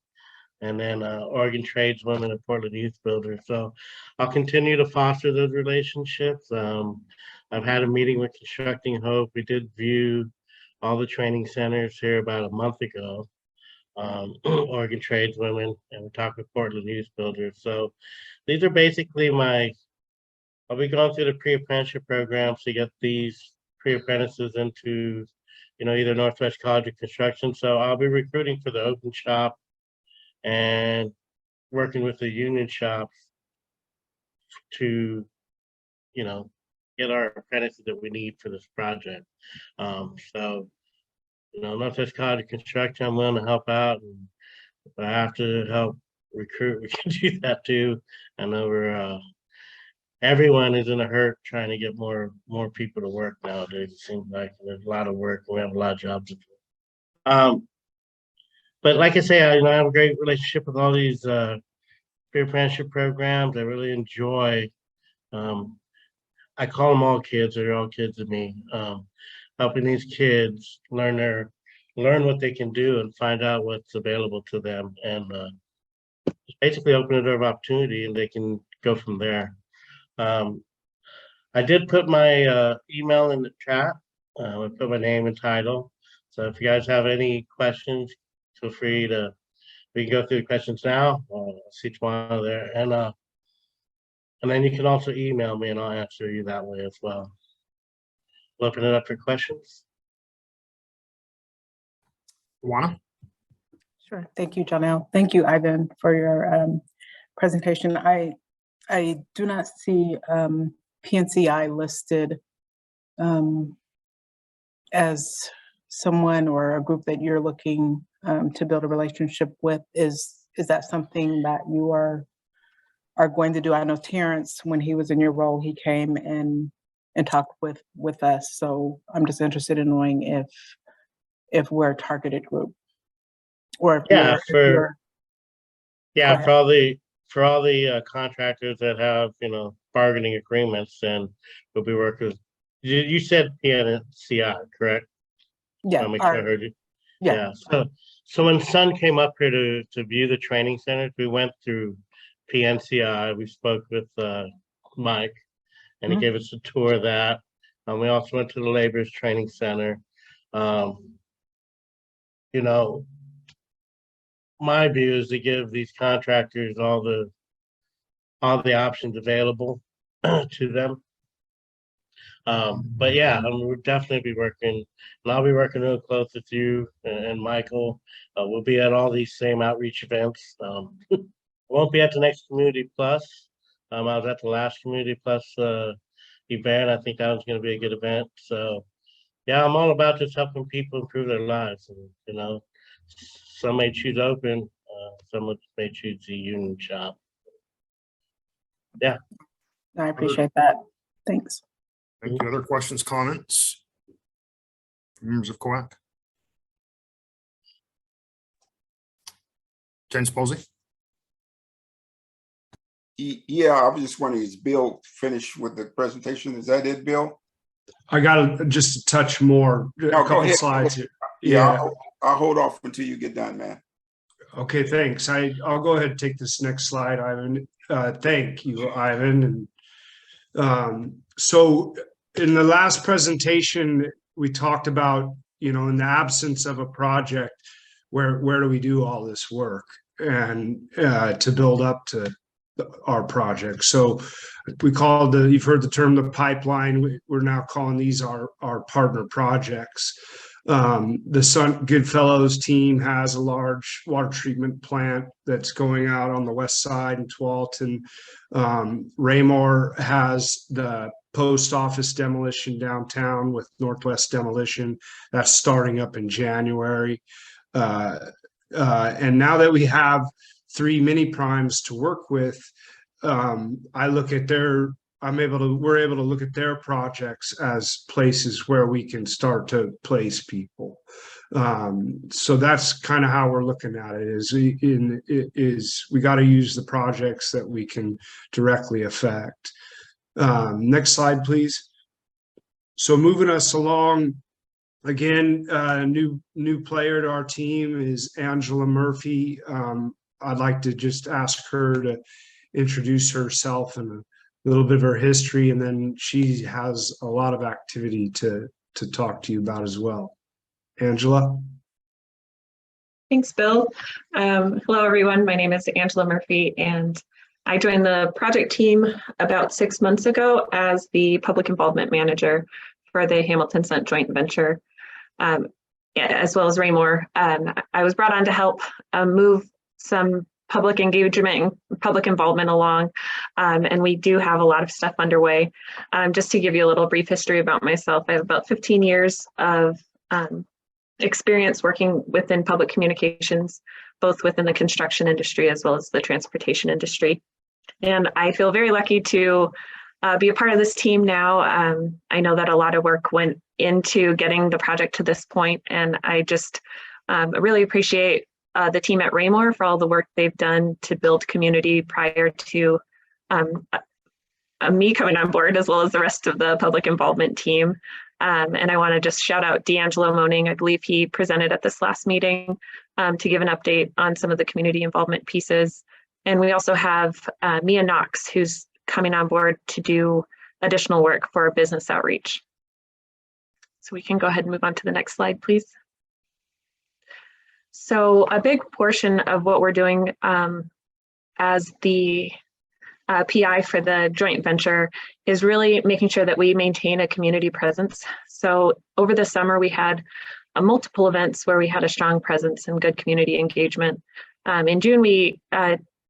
and then Oregon Tradeswomen and Portland Youth Builder. So I'll continue to foster those relationships. I've had a meeting with Constructing Hope. We did view all the training centers here about a month ago. Oregon Tradeswomen, and we talked with Portland Youth Builders. So these are basically I'll be going through the pre-apprenticeship programs to get these pre-apprentices into, either Northwest College of Construction. So I'll be recruiting for the open shop and working with the union shops to, get our apprentices that we need for this project. So, Northwest College of Construction, I'm willing to help out, and if I have to help recruit, we can do that too. I know everyone is in a hurt trying to get more people to work nowadays. It seems like there's a lot of work, and we have a lot of jobs to do. but like I say, I have a great relationship with all these pre-apprenticeship programs. I really enjoy. I call them all kids. They're all kids to me. Helping these kids learn what they can do and find out what's available to them, and just basically open a door of opportunity, and they can go from there. I did put my email in the chat. I put my name and title. So if you guys have any questions, feel free to. We can go through the questions now. I'll see tomorrow there, and then you can also email me, and I'll answer you that way as well. We'll open it up for questions. Juana? Sure. Thank you, Janelle. Thank you, Ivan, for your presentation. I do not see PNCI listed as someone or a group that you're looking to build a relationship with. Is that something that you are going to do? I know Terrence, when he was in your role, he came and talked with us. So I'm just interested in knowing if we're a targeted group, or if Yeah, you're, for all the contractors that have bargaining agreements, and we'll be working with. You said PNCI, correct? Yeah. I'll make sure I heard you. Yeah. So when Sun came up here to view the training centers, we went through PNCI. We spoke with Mike, and he gave us a tour of that. We also went to the Laborers Training Center. My view is to give these contractors all the options available to them. But yeah, we'll definitely be working, and I'll be working real close with you and Michael. We'll be at all these same outreach events. Won't be at the next Community Plus. I was at the last Community Plus event. I think that was going to be a good event. So yeah, I'm all about just helping people improve their lives. And some may choose open, some may choose the union shop. Yeah. I appreciate that. Thanks. Thank you. Other questions, comments from members of COAC? James Posey? Yeah, I was just wondering, is Bill finished with the presentation? Is that it, Bill? I got just a touch more, a couple slides here. Yeah, I'll hold off until you get done, man. Okay, thanks. I'll go ahead and take this next slide, Ivan. Thank you, Ivan. And so in the last presentation, we talked about, in the absence of a project, where do we do all this work and to build up to our project. So we called you've heard the term, the pipeline. We're now calling these our partner projects. The Sun Goodfellows team has a large water treatment plant that's going out on the west side in Tualatin. Raymore has the post office demolition downtown with Northwest Demolition. That's starting up in January. And now that we have 3 mini primes to work with, we're able to look at their projects as places where we can start to place people. So that's kind of how we're looking at it, is we got to use the projects that we can directly affect. Next slide, please. So moving us along, again, a new player to our team is Angela Murphy. I'd like to just ask her to introduce herself and a little bit of her history, and then she has a lot of activity to talk to you about as well. Angela? Thanks, Bill. Hello, everyone. My name is Angela Murphy, and I joined the project team about 6 months ago as the public involvement manager for the Hamilton Cent joint venture, as well as Raymore. I was brought on to help move some public engagement and public involvement along, and we do have a lot of stuff underway. Just to give you a little brief history about myself, I have about 15 years of experience working within public communications, both within the construction industry as well as the transportation industry. And I feel very lucky to be a part of this team now. I know that a lot of work went into getting the project to this point, and I just really appreciate the team at Raymore for all the work they've done to build community prior to me coming on board, as well as the rest of the public involvement team. And I want to just shout out D'Angelo Moaning. I believe he presented at this last meeting to give an update on some of the community involvement pieces. And we also have Mia Knox, who's coming on board to do additional work for business outreach. So we can go ahead and move on to the next slide, please. So a big portion of what we're doing as the PI for the joint venture is really making sure that we maintain a community presence. So over the summer, we had multiple events where we had a strong presence and good community engagement. In June, we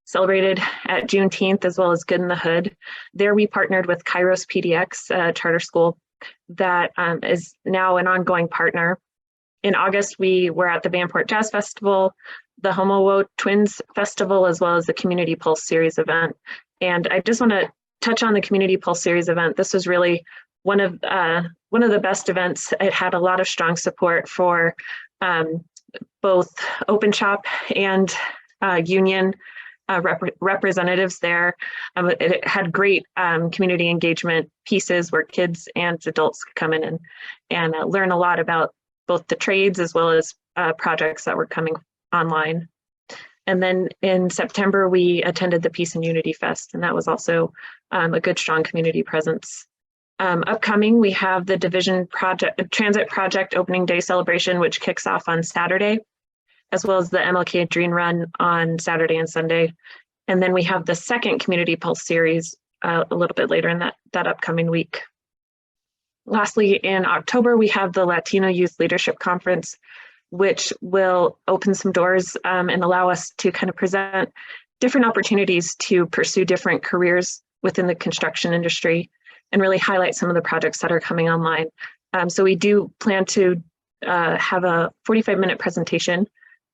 celebrated at Juneteenth, as well as Good in the Hood. There we partnered with Kairos PDX, a charter school that is now an ongoing partner. In August, we were at the Vanport Jazz Festival, the Homo Twins Festival, as well as the Community Pulse Series event. And I just want to touch on the Community Pulse Series event. This was really one of the best events. It had a lot of strong support for both Open Shop and union representatives there. It had great community engagement pieces where kids and adults could come in and learn a lot about both the trades as well as projects that were coming online. And then in September, we attended the Peace and Unity Fest, and that was also a good, strong community presence. Upcoming, we have the Division Transit Project Opening Day celebration, which kicks off on Saturday, as well as the MLK Dream Run on Saturday and Sunday. And then we have the second Community Pulse series a little bit later in that upcoming week. Lastly, in October, we have the Latino Youth Leadership Conference, which will open some doors and allow us to kind of present different opportunities to pursue different careers within the construction industry and really highlight some of the projects that are coming online. So we do plan to have a 45-minute presentation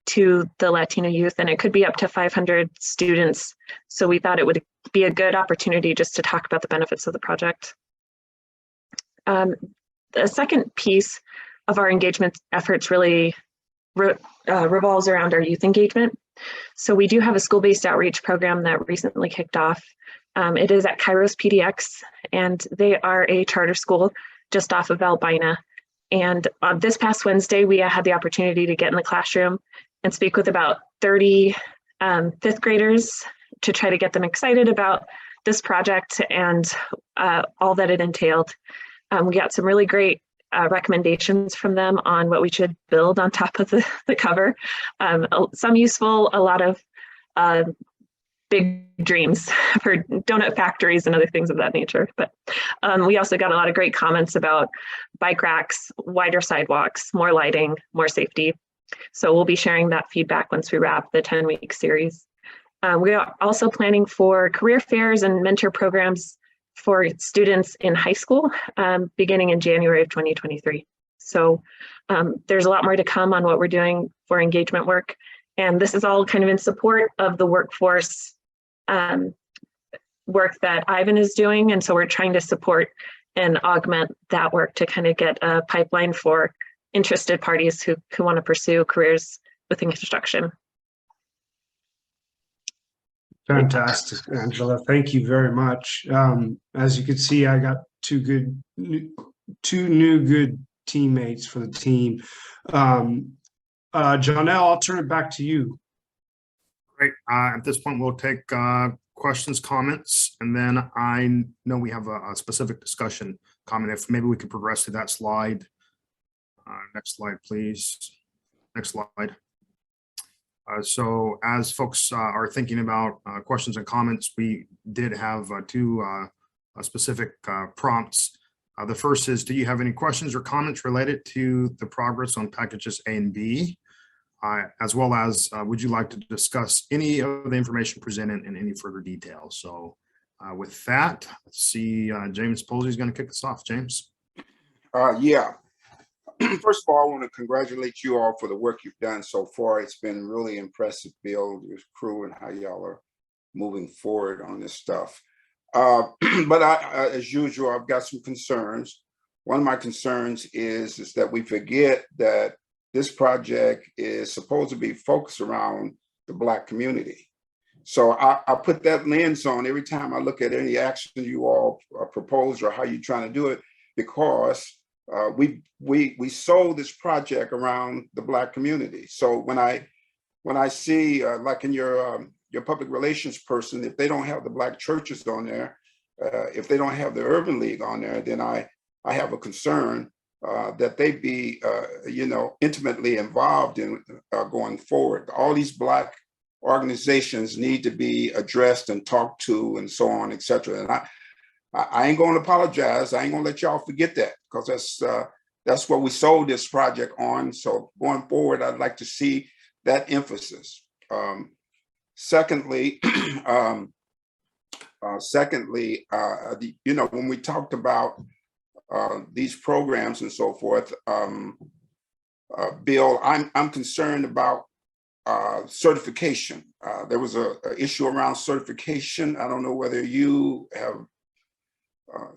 to the Latino youth, and it could be up to 500 students. So we thought it would be a good opportunity just to talk about the benefits of the project. The second piece of our engagement efforts really revolves around our youth engagement. So we do have a school-based outreach program that recently kicked off. It is at Kairos PDX, and they are a charter school just off of Albina. And this past Wednesday, we had the opportunity to get in the classroom and speak with about 30 fifth graders to try to get them excited about this project and all that it entailed. We got some really great recommendations from them on what we should build on top of the cover. Some useful, a lot of big dreams for donut factories and other things of that nature. But we also got a lot of great comments about bike racks, wider sidewalks, more lighting, more safety. So we'll be sharing that feedback once we wrap the 10-week series. We are also planning for career fairs and mentor programs for students in high school beginning in January of 2023. So there's a lot more to come on what we're doing for engagement work. And this is all kind of in support of the workforce work that Ivan is doing. And so we're trying to support and augment that work to kind of get a pipeline for interested parties who want to pursue careers within construction. Fantastic, Angela. Thank you very much. As you can see, I got two new good teammates for the team. Jonelle, I'll turn it back to you. Great. At this point, we'll take questions, comments, and then I know we have a specific discussion comment. If maybe we could progress to that slide. Next slide, please. Next slide. So as folks are thinking about questions and comments, we did have two specific prompts. The first is, do you have any questions or comments related to the progress on packages A and B? As well as, would you like to discuss any of the information presented in any further detail? So with that, let's see, James Posey is going to kick us off. James. Yeah. First of all, I want to congratulate you all for the work you've done so far. It's been really impressive, Bill, your crew, and how y'all are moving forward on this stuff. But as usual, I've got some concerns. One of my concerns is that we forget that this project is supposed to be focused around the Black community. So I put that lens on every time I look at any action you all propose or how you're trying to do it, because we sold this project around the Black community. So when I see like in your public relations person, if they don't have the Black churches on there, if they don't have the Urban League on there, then I have a concern that they be intimately involved in going forward. All these Black organizations need to be addressed and talked to, and so on, et cetera. And I ain't going to apologize. I ain't going to let y'all forget that, because that's what we sold this project on. So going forward, I'd like to see that emphasis. Secondly, when we talked about these programs and so forth, Bill, I'm concerned about certification. There was a issue around certification. I don't know whether you have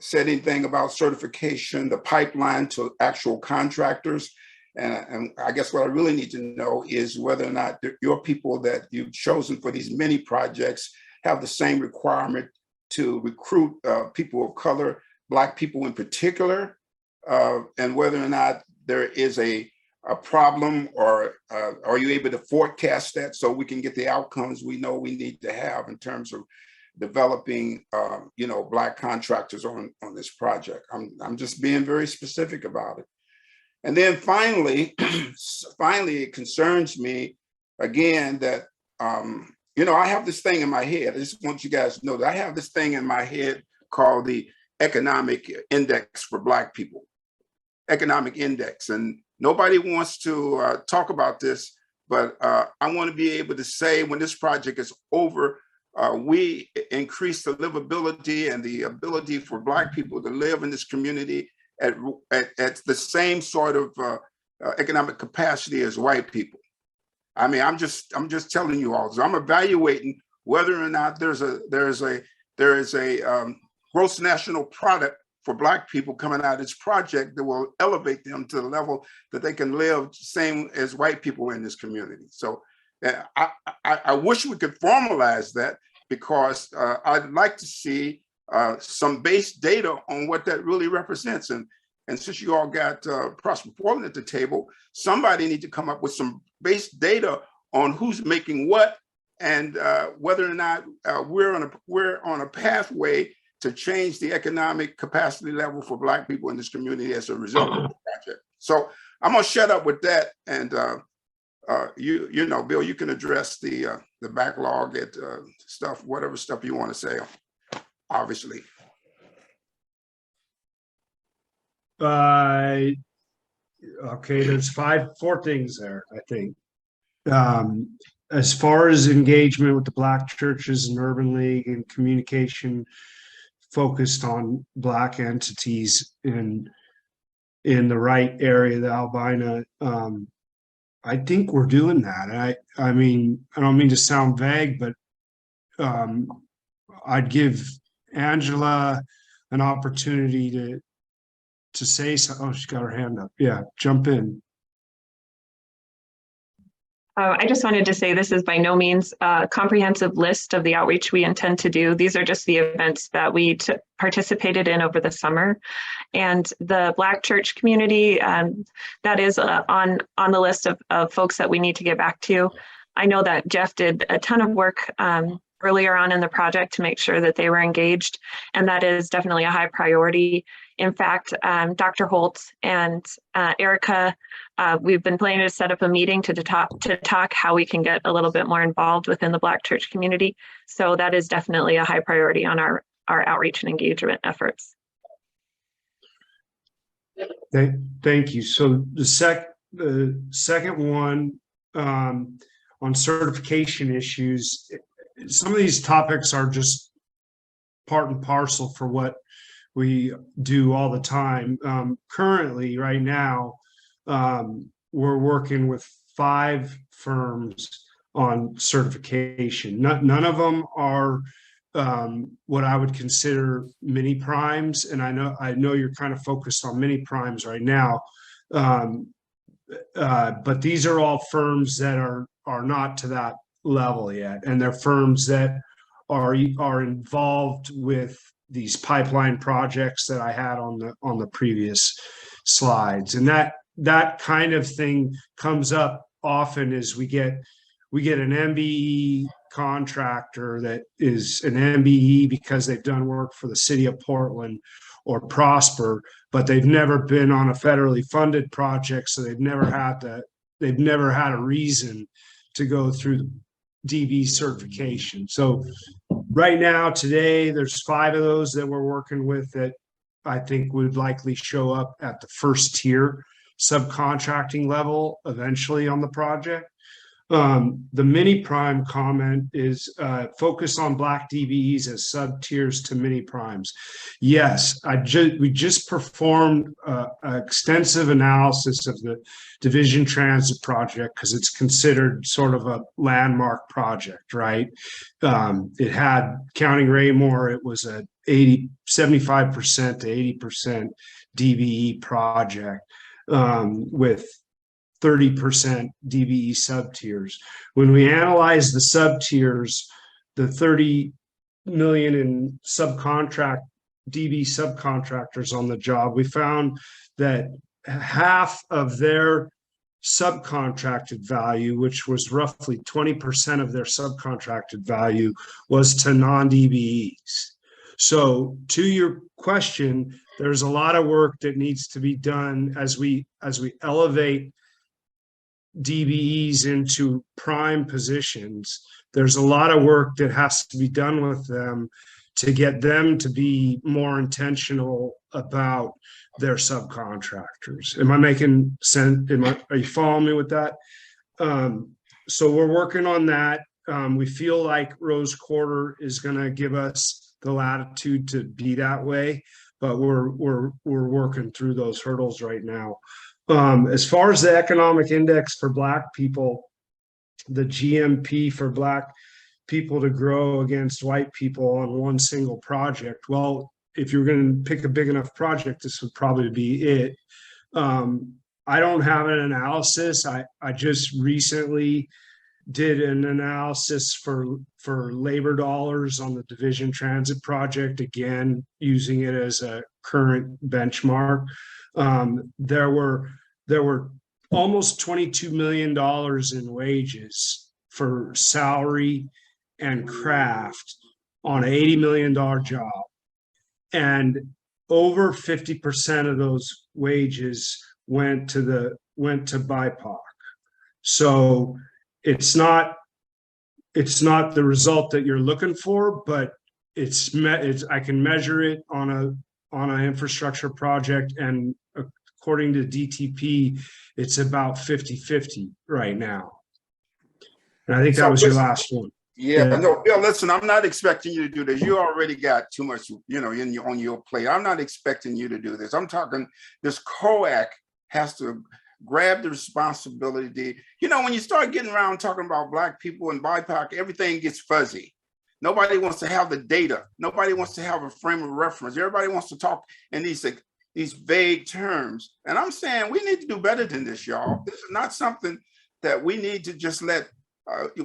said anything about certification, the pipeline to actual contractors. And I guess what I really need to know is whether or not your people that you've chosen for these mini projects have the same requirement to recruit people of color, Black people in particular, and whether or not there is a problem, or are you able to forecast that so we can get the outcomes we know we need to have in terms of developing Black contractors on this project. I'm just being very specific about it. And then finally, it concerns me again that I have this thing in my head. I just want you guys to know that I have this thing in my head called the economic index for Black people, economic index. And nobody wants to talk about this, but I want to be able to say when this project is over, we increase the livability and the ability for Black people to live in this community at the same sort of economic capacity as white people. I mean, I'm just telling you all. So I'm evaluating whether or not there is a gross national product for Black people coming out of this project that will elevate them to the level that they can live same as white people in this community. So I wish we could formalize that, because I'd like to see some base data on what that really represents. And since you all got Prosper Portland at the table, somebody need to come up with some base data on who's making what, and whether or not we're on a pathway to change the economic capacity level for Black people in this community as a result of the project. So I'm gonna shut up with that, and Bill, you can address the backlog at stuff, whatever stuff you want to say, obviously. Okay, there's four things there, I think. As far as engagement with the Black churches and Urban League and communication focused on Black entities in the right area of the Albina, I think we're doing that. I mean, I don't mean to sound vague, but I'd give Angela an opportunity to say something. Oh, she's got her hand up. Yeah, jump in. I just wanted to say this is by no means a comprehensive list of the outreach we intend to do. These are just the events that we participated in over the summer. And the Black church community, that is on the list of folks that we need to get back to. I know that Jeff did a ton of work earlier on in the project to make sure that they were engaged, and that is definitely a high priority. In fact, Dr. Holtz and Erica, we've been planning to set up a meeting to talk how we can get a little bit more involved within the Black church community. So that is definitely a high priority on our outreach and engagement efforts. Thank you. So the second one on certification issues, some of these topics are just part and parcel for what we do all the time. Currently, right now, we're working with 5 firms on certification. None of them are what I would consider mini primes, and I know you're kind of focused on mini primes right now. But these are all firms that are not to that level yet, and they're firms that are involved with these pipeline projects that I had on the previous slides. And that kind of thing comes up often as we get an MBE contractor that is an MBE because they've done work for the city of Portland or Prosper, but they've never been on a federally funded project, so they've never had a reason to go through the DB certification. So right now, today, there's 5 of those that we're working with that I think would likely show up at the first tier subcontracting level eventually on the project. The mini prime comment is focus on Black DBEs as sub tiers to mini primes. Yes, we just performed an extensive analysis of the Division Transit project because it's considered sort of a landmark project, right? It had, counting Raymore, it was a 75% to 80% DBE project with 30% DBE sub tiers. When we analyze the sub tiers, the 30 million in subcontract DB subcontractors on the job, we found that half of their subcontracted value, which was roughly 20% of their subcontracted value, was to non-DBEs. So to your question, there's a lot of work that needs to be done as we elevate DBEs into prime positions. There's a lot of work that has to be done with them to get them to be more intentional about their subcontractors. Am I making sense? Are you following me with that? So we're working on that. We feel like Rose Quarter is going to give us the latitude to be that way, but we're working through those hurdles right now. As far as the economic index for Black people, the GMP for Black people to grow against white people on one single project, well, if you're going to pick a big enough project, this would probably be it. I don't have an analysis. I just recently did an analysis for labor dollars on the Division Transit project, again, using it as a current benchmark. There were almost $22 million in wages for salary and craft on an $80 million job. And over 50% of those wages went to BIPOC. So it's not the result that you're looking for, but I can measure it on an infrastructure project, and according to DTP, it's about 50-50 right now. And I think that was your last one. Yeah, no, Bill, listen, I'm not expecting you to do this. You already got too much, on your plate. I'm not expecting you to do this. I'm talking this COAC has to grab the responsibility. When you start getting around talking about Black people and BIPOC, everything gets fuzzy. Nobody wants to have the data. Nobody wants to have a frame of reference. Everybody wants to talk in these vague terms. And I'm saying we need to do better than this, y'all. This is not something that we need to just let.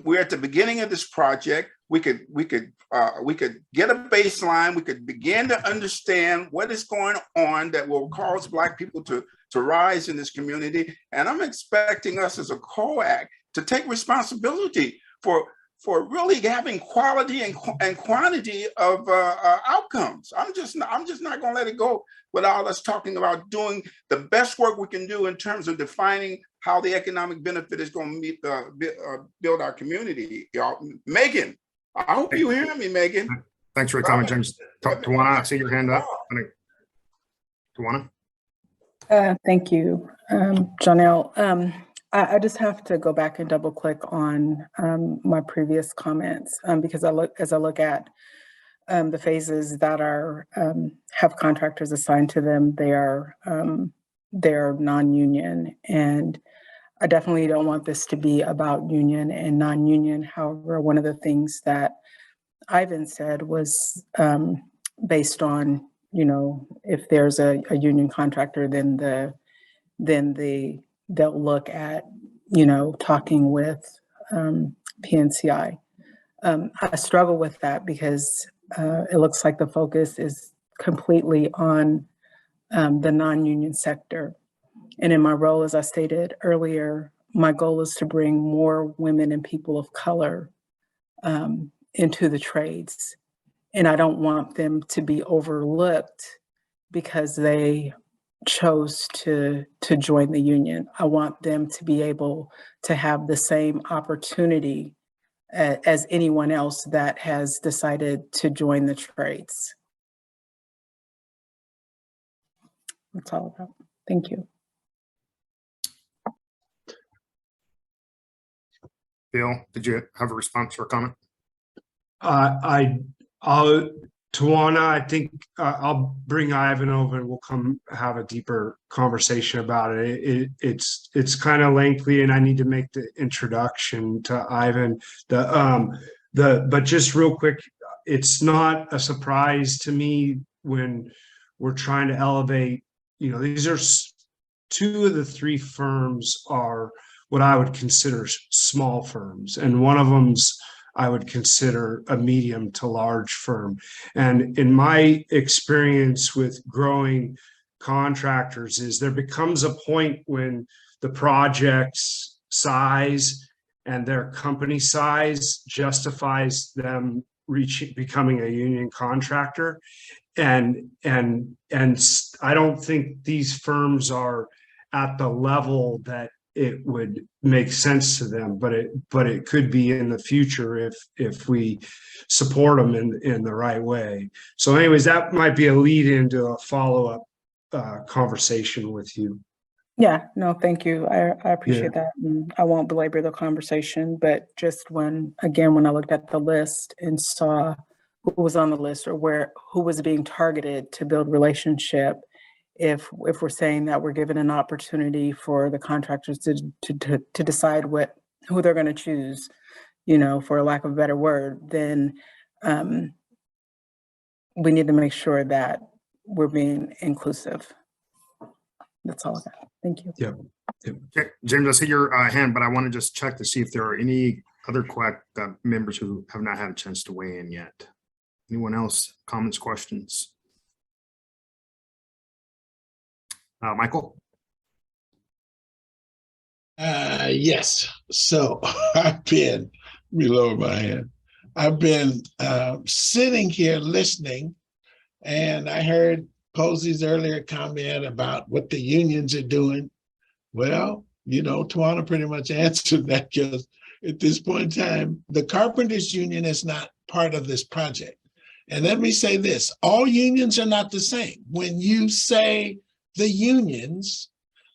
We're at the beginning of this project. We could get a baseline. We could begin to understand what is going on that will cause Black people to rise in this community. And I'm expecting us as a COAC to take responsibility for really having quality and quantity of outcomes. I'm just not going to let it go without us talking about doing the best work we can do in terms of defining how the economic benefit is going to build our community. Y'all, Megan, I hope you hear me, Megan. Thanks for your comment, James. Tawana, I see your hand up. Tawana? Thank you, Janelle. I just have to go back and double click on my previous comments because as I look at the phases that have contractors assigned to them, they're non-union, and I definitely don't want this to be about union and non-union. However, one of the things that Ivan said was based on, if there's a union contractor, then the they'll look at, talking with PNCI. I struggle with that because it looks like the focus is completely on the non-union sector. And in my role, as I stated earlier, my goal is to bring more women and people of color into the trades. And I don't want them to be overlooked because they chose to join the union. I want them to be able to have the same opportunity as anyone else that has decided to join the trades. That's all about. Thank you. Bill, did you have a response or comment? Tawana, I think I'll bring Ivan over and we'll come have a deeper conversation about it. It's kind of lengthy and I need to make the introduction to Ivan. But just real quick, it's not a surprise to me when we're trying to elevate, these are two of the three firms are what I would consider small firms. And one of them's I would consider a medium to large firm. And in my experience with growing contractors is there becomes a point when the project's size and their company size justifies them becoming a union contractor. And I don't think these firms are at the level that it would make sense to them, but it could be in the future if we support them in the right way. So anyways, that might be a lead into a follow-up conversation with you. Yeah, no, thank you. I appreciate that. And I won't belabor the conversation, but just when I looked at the list and saw who was on the list or who was being targeted to build relationship, if we're saying that we're given an opportunity for the contractors to decide who they're going to choose, for lack of a better word, then we need to make sure that we're being inclusive. That's all I got. Thank you. Yeah. Okay. James, I see your hand, but I want to just check to see if there are any other COAC members who have not had a chance to weigh in yet. Anyone else? Comments, questions? Michael? Yes. So let me lower my hand. I've been sitting here listening, and I heard Posey's earlier comment about what the unions are doing. Well, Tawana pretty much answered that because at this point in time, the Carpenters Union is not part of this project. And let me say this, all unions are not the same. When you say the unions,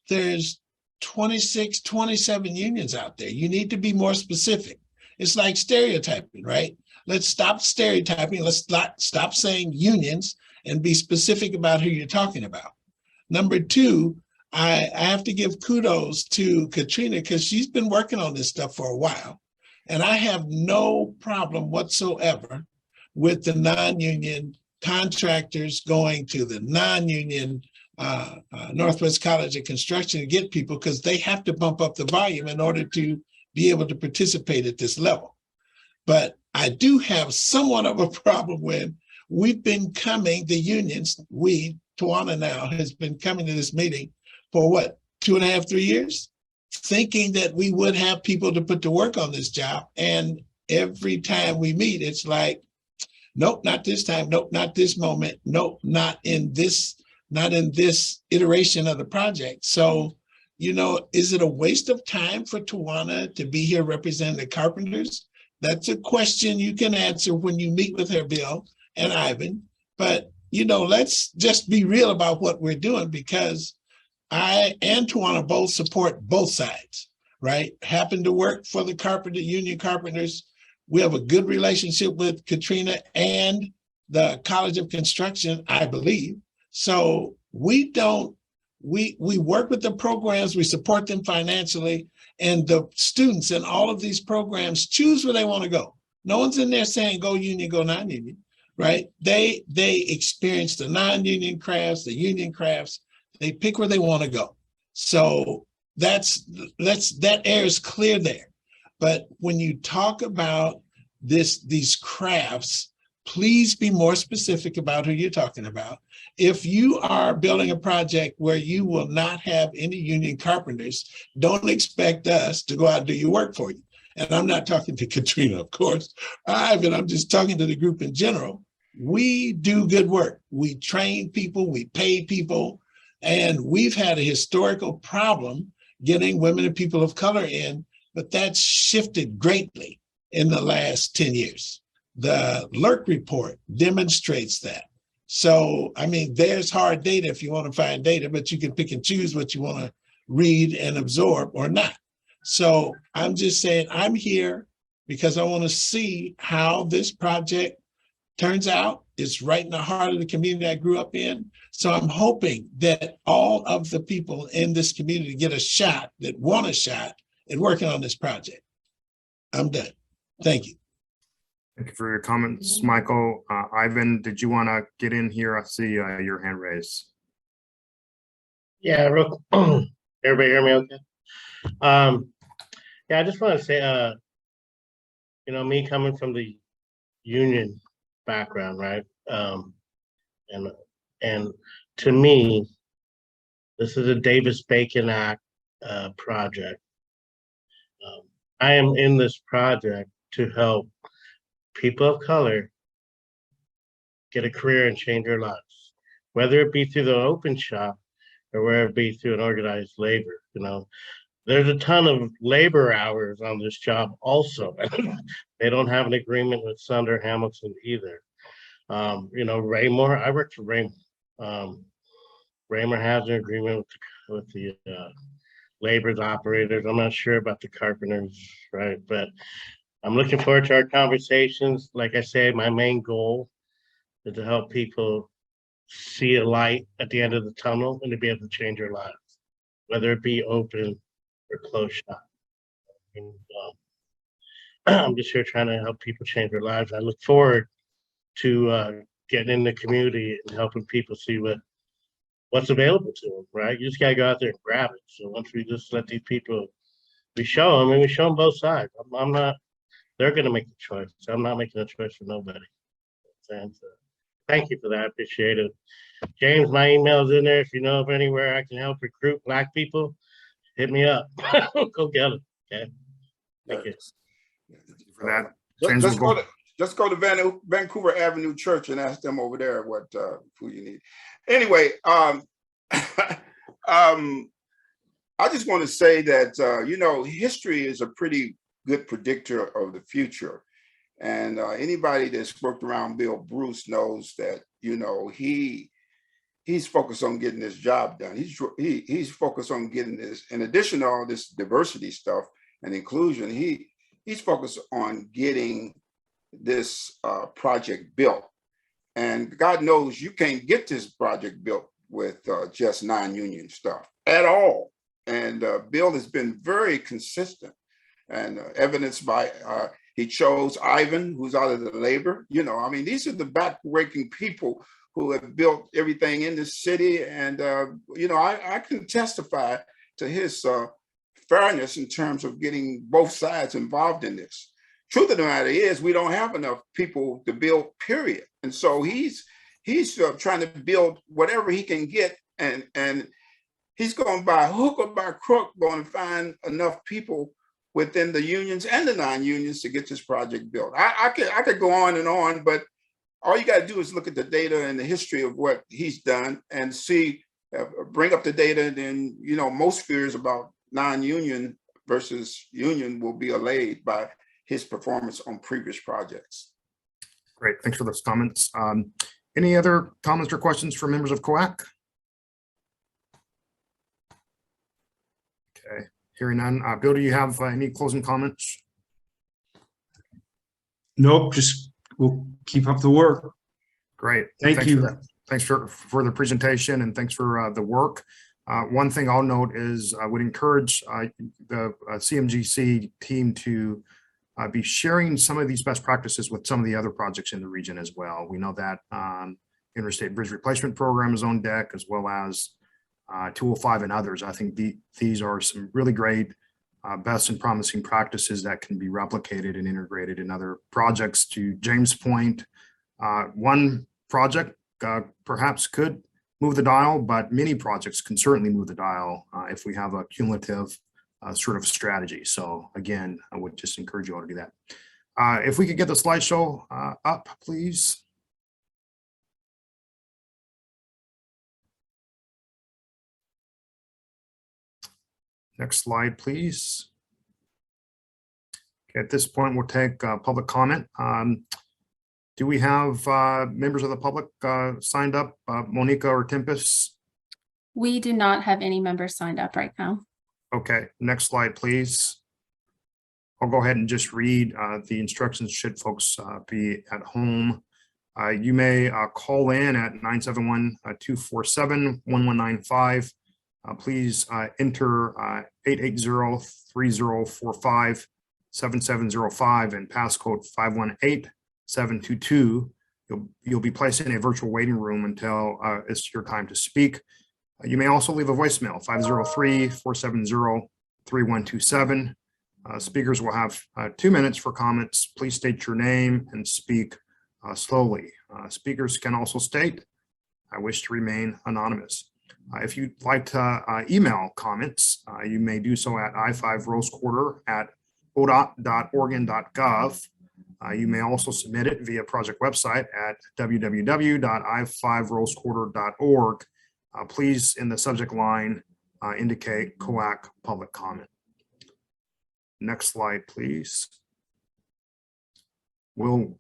there's 26, 27 unions out there. You need to be more specific. It's like stereotyping, right? Let's stop stereotyping. Let's stop saying unions and be specific about who you're talking about. Number two, I have to give kudos to Katrina because she's been working on this stuff for a while. And I have no problem whatsoever with the non-union contractors going to the non-union Northwest College of Construction to get people because they have to bump up the volume in order to be able to participate at this level. But I do have somewhat of a problem when we've been coming, the unions, Tawana now has been coming to this meeting for what, 2.5, 3 years, thinking that we would have people to put to work on this job. And every time we meet, it's like, nope, not this time. Nope, not this moment. Nope, not in this iteration of the project. So, is it a waste of time for Tawana to be here representing the carpenters? That's a question you can answer when you meet with her, Bill and Ivan. But, let's just be real about what we're doing because I and Tawana both support both sides, right? Happen to work for the union carpenters. We have a good relationship with Katrina and the College of Construction, I believe. So we work with the programs, we support them financially, and the students in all of these programs choose where they want to go. No one's in there saying go union, go non-union, right? They experience the non-union crafts, the union crafts, they pick where they want to go. So that air is clear there. But when you talk about these crafts, please be more specific about who you're talking about. If you are building a project where you will not have any union carpenters, don't expect us to go out and do your work for you. And I'm not talking to Katrina, of course, Ivan, I'm just talking to the group in general. We do good work. We train people, we pay people, and we've had a historical problem getting women and people of color in, but that's shifted greatly in the last 10 years. The LERC report demonstrates that. So, I mean, there's hard data if you want to find data, but you can pick and choose what you want to read and absorb or not. So I'm just saying I'm here because I want to see how this project turns out. It's right in the heart of the community I grew up in. So I'm hoping that all of the people in this community get a shot, that want a shot at working on this project. I'm done. Thank you. Thank you for your comments, Michael. Ivan, did you want to get in here? I see your hand raised. Yeah, everybody hear me okay? Yeah, I just want to say, you know, me coming from the union background, right? And to me, this is a Davis-Bacon Act project. I am in this project to help people of color get a career and change their lives, whether it be through the open shop or whether it be through an organized labor. You know, there's a ton of labor hours on this job also. They don't have an agreement with Sunder Hamilton either. You know, Raymore, I worked for Raymore. Raymore has an agreement with the labor's operators. I'm not sure about the carpenters, right? But I'm looking forward to our conversations. Like I say, my main goal is to help people see a light at the end of the tunnel and to be able to change their lives, whether it be open or closed shop. And, I'm just here trying to help people change their lives. I look forward to getting in the community and helping people see what's available to them, right? You just gotta go out there and grab it. So once we just let these people, we show them, and we show them both sides. I'm not, they're gonna make the choice. I'm not making a choice for nobody. And so, thank you for that, I appreciate it. James, my email's in there. If you know of anywhere I can help recruit Black people, hit me up. Go get them, okay? Thank you. For that. Just go to Vancouver Avenue Church and ask them over there what who you need. Anyway, I just want to say that you know, history is a pretty good predictor of the future, and anybody that's worked around Bill Bruce knows that, you know, he's focused on getting this job done. He's focused on getting this, in addition to all this diversity stuff and inclusion, he's focused on getting this project built. And God knows you can't get this project built with just non-union stuff at all. And Bill has been very consistent, and evidenced by he chose Ivan, who's out of the labor. You know, I mean, these are the backbreaking people who have built everything in this city. And, you know, I can testify to his fairness in terms of getting both sides involved in this. Truth of the matter is, we don't have enough people to build, period. And so he's trying to build whatever he can get, and he's going by hook or by crook, going to find enough people within the unions and the non-unions to get this project built. I could go on, but all you got to do is look at the data and the history of what he's done and see, bring up the data, and then, you know, most fears about non-union versus union will be allayed by his performance on previous projects. Great, thanks for those comments. Any other comments or questions from members of COAC? Okay, hearing none. Bill, do you have any closing comments? Nope, just we'll keep up the work. Great. Thank you. Thanks for the presentation, and thanks for the work. One thing I'll note is I would encourage the CMGC team to be sharing some of these best practices with some of the other projects in the region as well. We know that Interstate Bridge Replacement Program is on deck, as well as 205 and others. I think these are some really great best and promising practices that can be replicated and integrated in other projects. To James' point, one project perhaps could move the dial, but many projects can certainly move the dial if we have a cumulative sort of strategy. So again, I would just encourage you all to do that. If we could get the slideshow up, please. Next slide, please. Okay, at this point, we'll take public comment. Do we have members of the public signed up, Monica or Tempest? We do not have any members signed up right now. Okay, next slide, please. I'll go ahead and just read the instructions should folks be at home. You may call in at 971-247-1195. Please enter 880-3045-7705 and passcode 518722. You'll be placed in a virtual waiting room until it's your time to speak. You may also leave a voicemail, 503-470-3127. Speakers will have 2 minutes for comments. Please state your name and speak slowly. Speakers can also state, I wish to remain anonymous. If you'd like to email comments, you may do so at i5rosequarter@odot.oregon.gov. You may also submit it via project website at www.i5rosequarter.org. Please, in the subject line, indicate COAC public comment. Next slide, please. We'll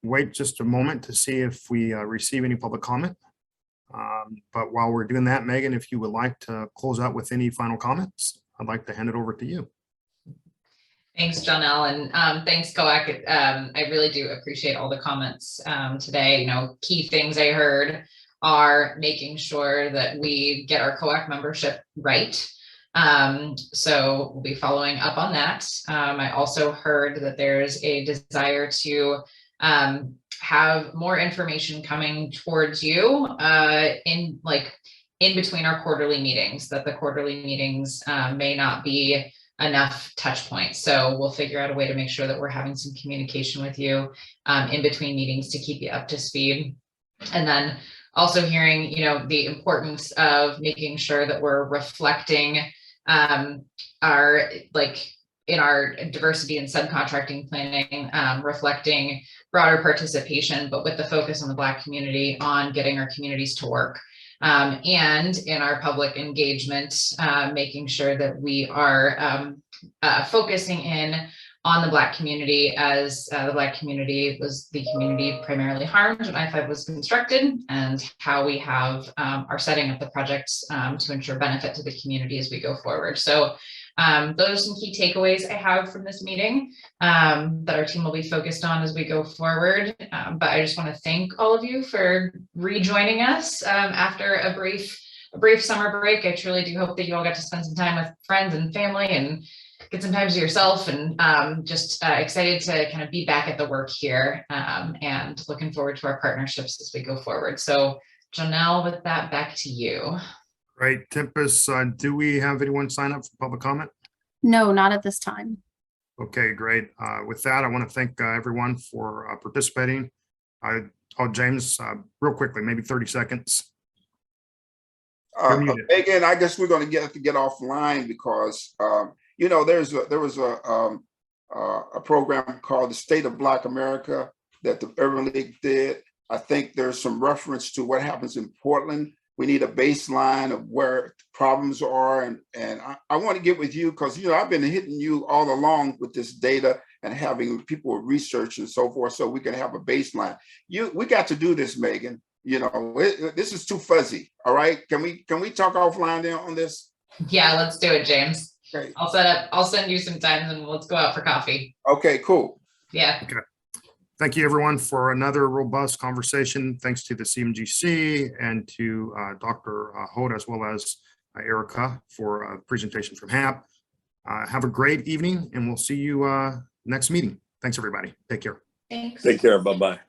wait just a moment to see if we receive any public comment. But while we're doing that, Megan, if you would like to close out with any final comments, I'd like to hand it over to you. Thanks, Jonelle, and thanks, COAC. I really do appreciate all the comments today. You know, key things I heard are making sure that we get our COAC membership right. So we'll be following up on that. I also heard that there's a desire to have more information coming towards you in between our quarterly meetings, that the quarterly meetings may not be enough touch points. So we'll figure out a way to make sure that we're having some communication with you in between meetings to keep you up to speed. And then also hearing, you know, the importance of making sure that we're reflecting our, in our diversity and subcontracting planning, reflecting broader participation, but with the focus on the Black community, on getting our communities to work. And in our public engagement, making sure that we are focusing in on the Black community, as the Black community was the community primarily harmed when I-5 was constructed, and how we have are setting up the projects to ensure benefit to the community as we go forward. So those are some key takeaways I have from this meeting that our team will be focused on as we go forward. But I just want to thank all of you for rejoining us after a brief summer break. I truly do hope that you all got to spend some time with friends and family and get some time to yourself, and just excited to kind of be back at the work here, and looking forward to our partnerships as we go forward. So Jonelle, with that, back to you. Great. Tempest, do we have anyone sign up for public comment? No, not at this time. Okay, great. With that, I want to thank everyone for participating. James, real quickly, maybe 30 seconds. Megan, I guess we're going to have to get offline because you know, there was a program called the State of Black America that the Urban League did. I think there's some reference to what happens in Portland. We need a baseline of where problems are, and I want to get with you because, you know, I've been hitting you all along with this data and having people research and so forth, so we can have a baseline. We got to do this, Megan. You know, this is too fuzzy. All right, can we talk offline there on this? Yeah, let's do it, James. Okay. I'll send you some times and let's go out for coffee. Okay, cool. Yeah. Okay. Thank you, everyone, for another robust conversation. Thanks to the CMGC and to Dr. Holt, as well as Erica, for a presentation from HAP. Have a great evening, and we'll see you next meeting. Thanks, everybody. Take care. Thanks. Take care. Bye-bye.